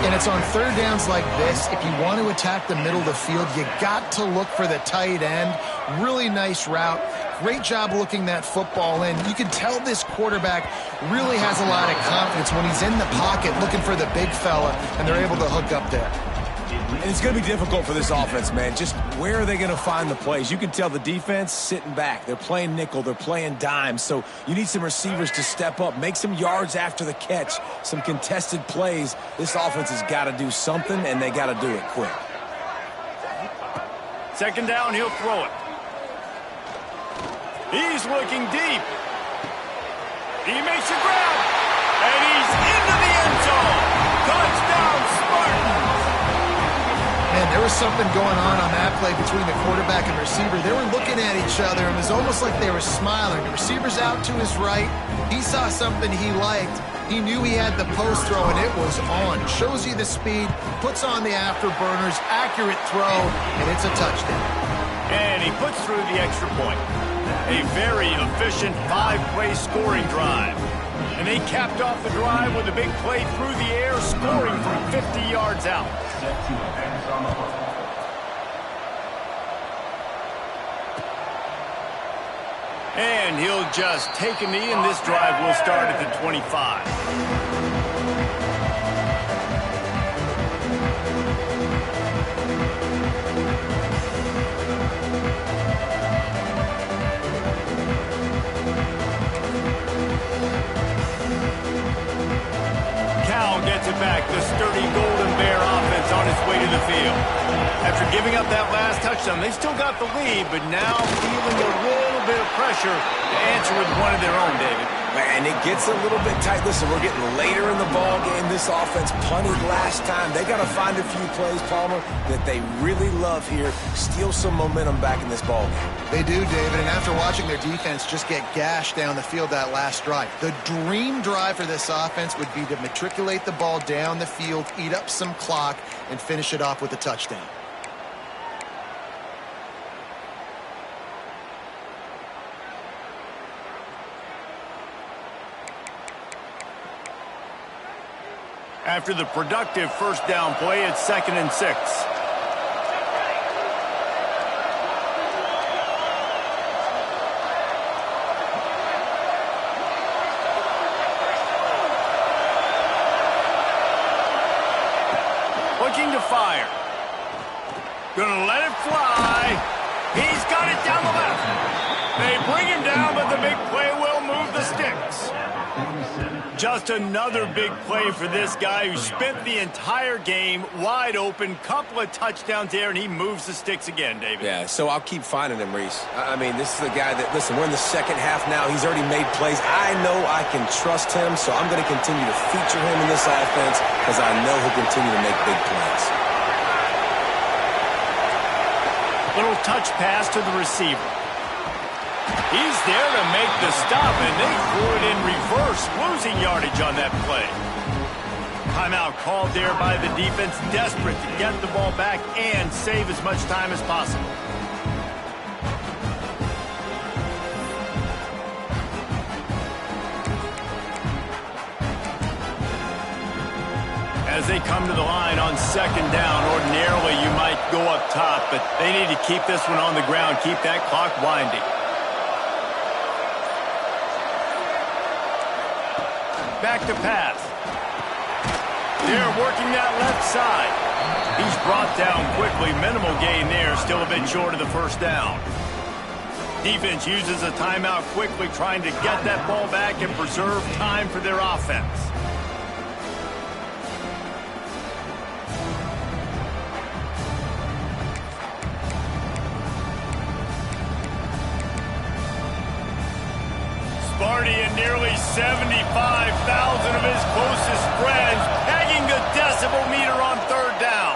Speaker 3: And it's on third downs like this. If you want to attack the middle of the field, you got to look for the tight end. Really nice route. Great job looking that football in. You can tell this quarterback really has a lot of confidence when he's in the pocket looking for the big fella, and they're able to hook up there.
Speaker 2: And it's going to be difficult for this offense, man. Just where are they going to find the plays? You can tell the defense sitting back. They're playing nickel. They're playing dime. So you need some receivers to step up, make some yards after the catch, some contested plays. This offense has got to do something, and they got to do it quick.
Speaker 1: Second down, he'll throw it. He's looking deep. He makes a grab, and he's into the end zone. Touchdown, Spartans.
Speaker 3: Man, there was something going on that play between the quarterback and receiver. They were looking at each other. It was almost like they were smiling. The receiver's out to his right. He saw something he liked. He knew he had the post throw, and it was on. Shows you the speed, puts on the afterburners, accurate throw, and it's a touchdown.
Speaker 1: And he puts through the extra point. A very efficient 5-play scoring drive. And they capped off the drive with a big play through the air, scoring from 50 yards out. And he'll just take a knee, and this drive will start at the 25. Gets it back. The sturdy Golden Bear offense on its way to the field. After giving up that last touchdown, they still got the lead, but now feeling a little bit of pressure to answer with one of their own, David.
Speaker 2: And it gets a little bit tight. Listen, we're getting later in the ball game. This offense punted last time. They got to find a few plays, Palmer, that they really love here. Steal some momentum back in this ball game.
Speaker 3: They do, David, and after watching their defense just get gashed down the field that last drive, the dream drive for this offense would be to matriculate the ball down the field, eat up some clock, and finish it off with a touchdown.
Speaker 1: After the productive first down play, it's 2nd and 6. Looking to fire. Gonna let it fly. He's got it down the left. They bring him down, but the big play will move the sticks. Just another big play for this guy who spent the entire game wide open. Couple of touchdowns there, and he moves the sticks again, David.
Speaker 2: Yeah, so I'll keep finding him, Reese. I mean, this is the guy that, listen, we're in the second half now. He's already made plays. I know I can trust him, so I'm going to continue to feature him in this offense because I know he'll continue to make big plays.
Speaker 1: Little touch pass to the receiver. He's there to make the stop, and they threw it in reverse, losing yardage on that play. Timeout called there by the defense, desperate to get the ball back and save as much time as possible. As they come to the line on 2nd down, ordinarily you might go up top, but they need to keep this one on the ground, keep that clock winding. Back to pass. They're working that left side. He's brought down quickly. Minimal gain there. Still a bit short of the first down. Defense uses a timeout quickly, trying to get that ball back and preserve time for their offense. Sparty and nearly 75,000 of his closest friends pegging the decibel meter on 3rd down.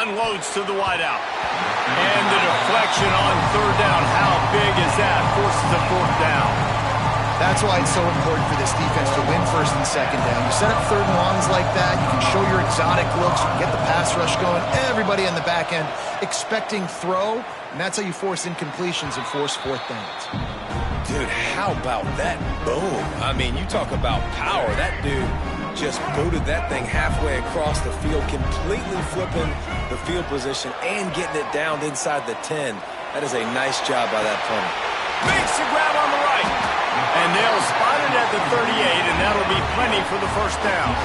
Speaker 1: Unloads to the wideout. And the deflection on 3rd down. How big is that? Forces a 4th down.
Speaker 3: That's why it's so important for this defense to win first and second down. You set up third and longs like that, you can show your exotic looks, you can get the pass rush going, everybody on the back end expecting throw, and that's how you force incompletions and force fourth downs.
Speaker 2: Dude, how about that boom? I mean, you talk about power. That dude just booted that thing halfway across the field, completely flipping the field position and getting it down inside the 10. That is a nice job by that punter.
Speaker 1: Makes the grab on the right. And they'll spot it at the 38, and that'll be plenty for the first down.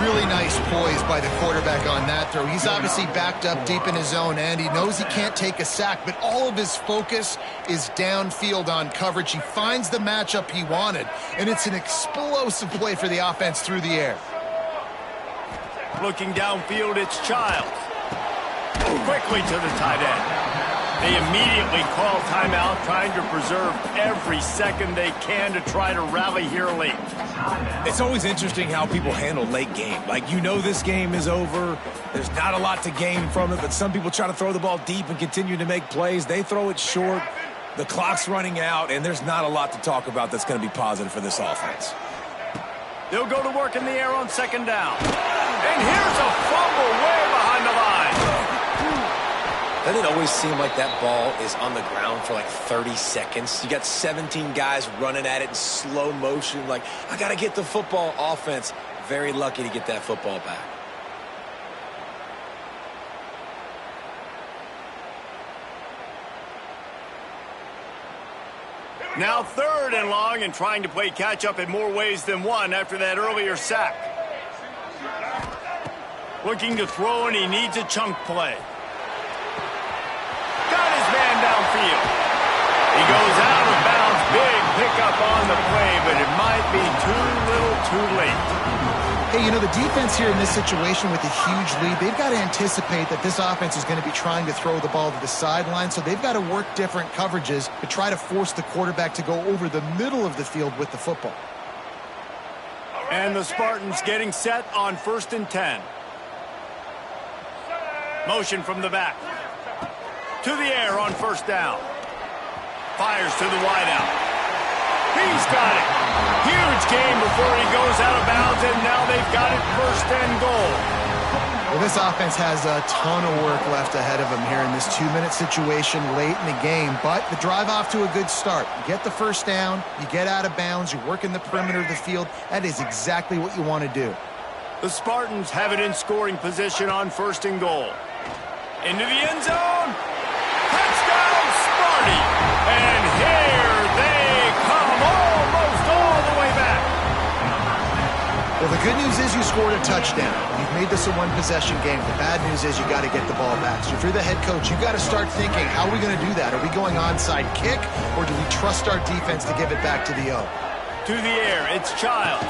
Speaker 3: Really nice poise by the quarterback on that throw. He's obviously backed up deep in his own end. He knows he can't take a sack, but all of his focus is downfield on coverage. He finds the matchup he wanted, and it's an explosive play for the offense through the air.
Speaker 1: Looking downfield, it's Childs. Quickly to the tight end. They immediately call timeout, trying to preserve every second they can to try to rally here late.
Speaker 2: It's always interesting how people handle late game. Like, you know this game is over. There's not a lot to gain from it, but some people try to throw the ball deep and continue to make plays. They throw it short. The clock's running out, and there's not a lot to talk about that's going to be positive for this offense.
Speaker 1: They'll go to work in the air on second down. And here's a fumble way behind the line.
Speaker 2: Doesn't it always seem like that ball is on the ground for like 30 seconds? You got 17 guys running at it in slow motion. Like, I got to get the football. Offense, very lucky to get that football back.
Speaker 1: Now third and long, and trying to play catch-up in more ways than one after that earlier sack. Looking to throw, and he needs a chunk play. Got his man downfield. He goes out of bounds. Big pickup on the play, but it might be too little too late.
Speaker 3: Hey, you know, the defense here in this situation with a huge lead, they've got to anticipate that this offense is going to be trying to throw the ball to the sideline, so they've got to work different coverages to try to force the quarterback to go over the middle of the field with the football.
Speaker 1: And the Spartans getting set on 1st and 10. Motion from the back. To the air on first down. Fires to the wideout. He's got it. Huge game before he goes out of bounds, and now they've got it 1st and goal.
Speaker 3: Well, this offense has a ton of work left ahead of them here in this 2-minute situation late in the game, but the drive off to a good start. You get the first down, you get out of bounds, you work in the perimeter of the field. That is exactly what you want to do.
Speaker 1: The Spartans have it in scoring position on 1st and goal. Into the end zone. Touchdown, Sparty. And here they come, almost all the way back.
Speaker 3: Well, the good news is you scored a touchdown. You've made this a one-possession game. The bad news is you got to get the ball back. So if you're the head coach, you've got to start thinking, how are we going to do that? Are we going onside kick, or do we trust our defense to give it back to the O?
Speaker 1: To the air, it's Childs.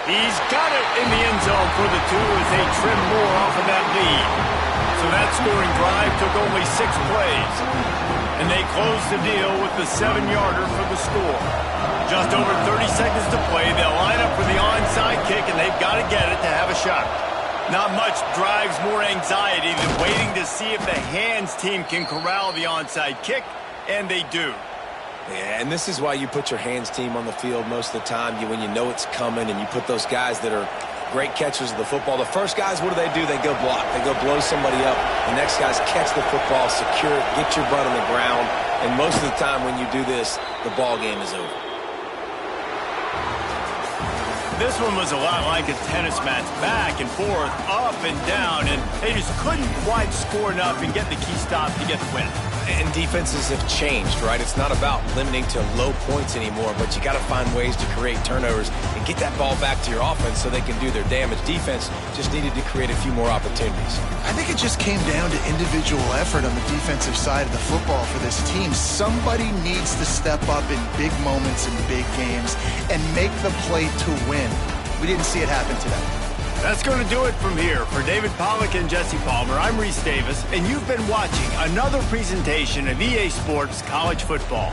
Speaker 1: He's got it in the end zone for the 2 as they trim more off of that lead. So that scoring drive took only 6 plays. And they close the deal with the 7-yarder for the score. Just over 30 seconds to play. They'll line up for the onside kick, and they've got to get it to have a shot. Not much drives more anxiety than waiting to see if the hands team can corral the onside kick, and they do.
Speaker 2: Yeah, and this is why you put your hands team on the field most of the time. When you know it's coming, and you put those guys that are great catchers of the football. The first guys, what do? They go block. They go blow somebody up. The next guys catch the football, secure it, get your butt on the ground. And most of the time when you do this, the ball game is over.
Speaker 1: This one was a lot like a tennis match, back and forth, up and down, and they just couldn't quite score enough and get the key stop to get the win.
Speaker 2: And defenses have changed, right? It's not about limiting to low points anymore, but you got to find ways to create turnovers and get that ball back to your offense so they can do their damage. Defense just needed to create a few more opportunities.
Speaker 3: I think it just came down to individual effort on the defensive side of the football for this team. Somebody needs to step up in big moments in big games and make the play to win. We didn't see it happen today.
Speaker 1: That's going to do it from here. For David Pollack and Jesse Palmer, I'm Reese Davis, and you've been watching another presentation of EA Sports College Football.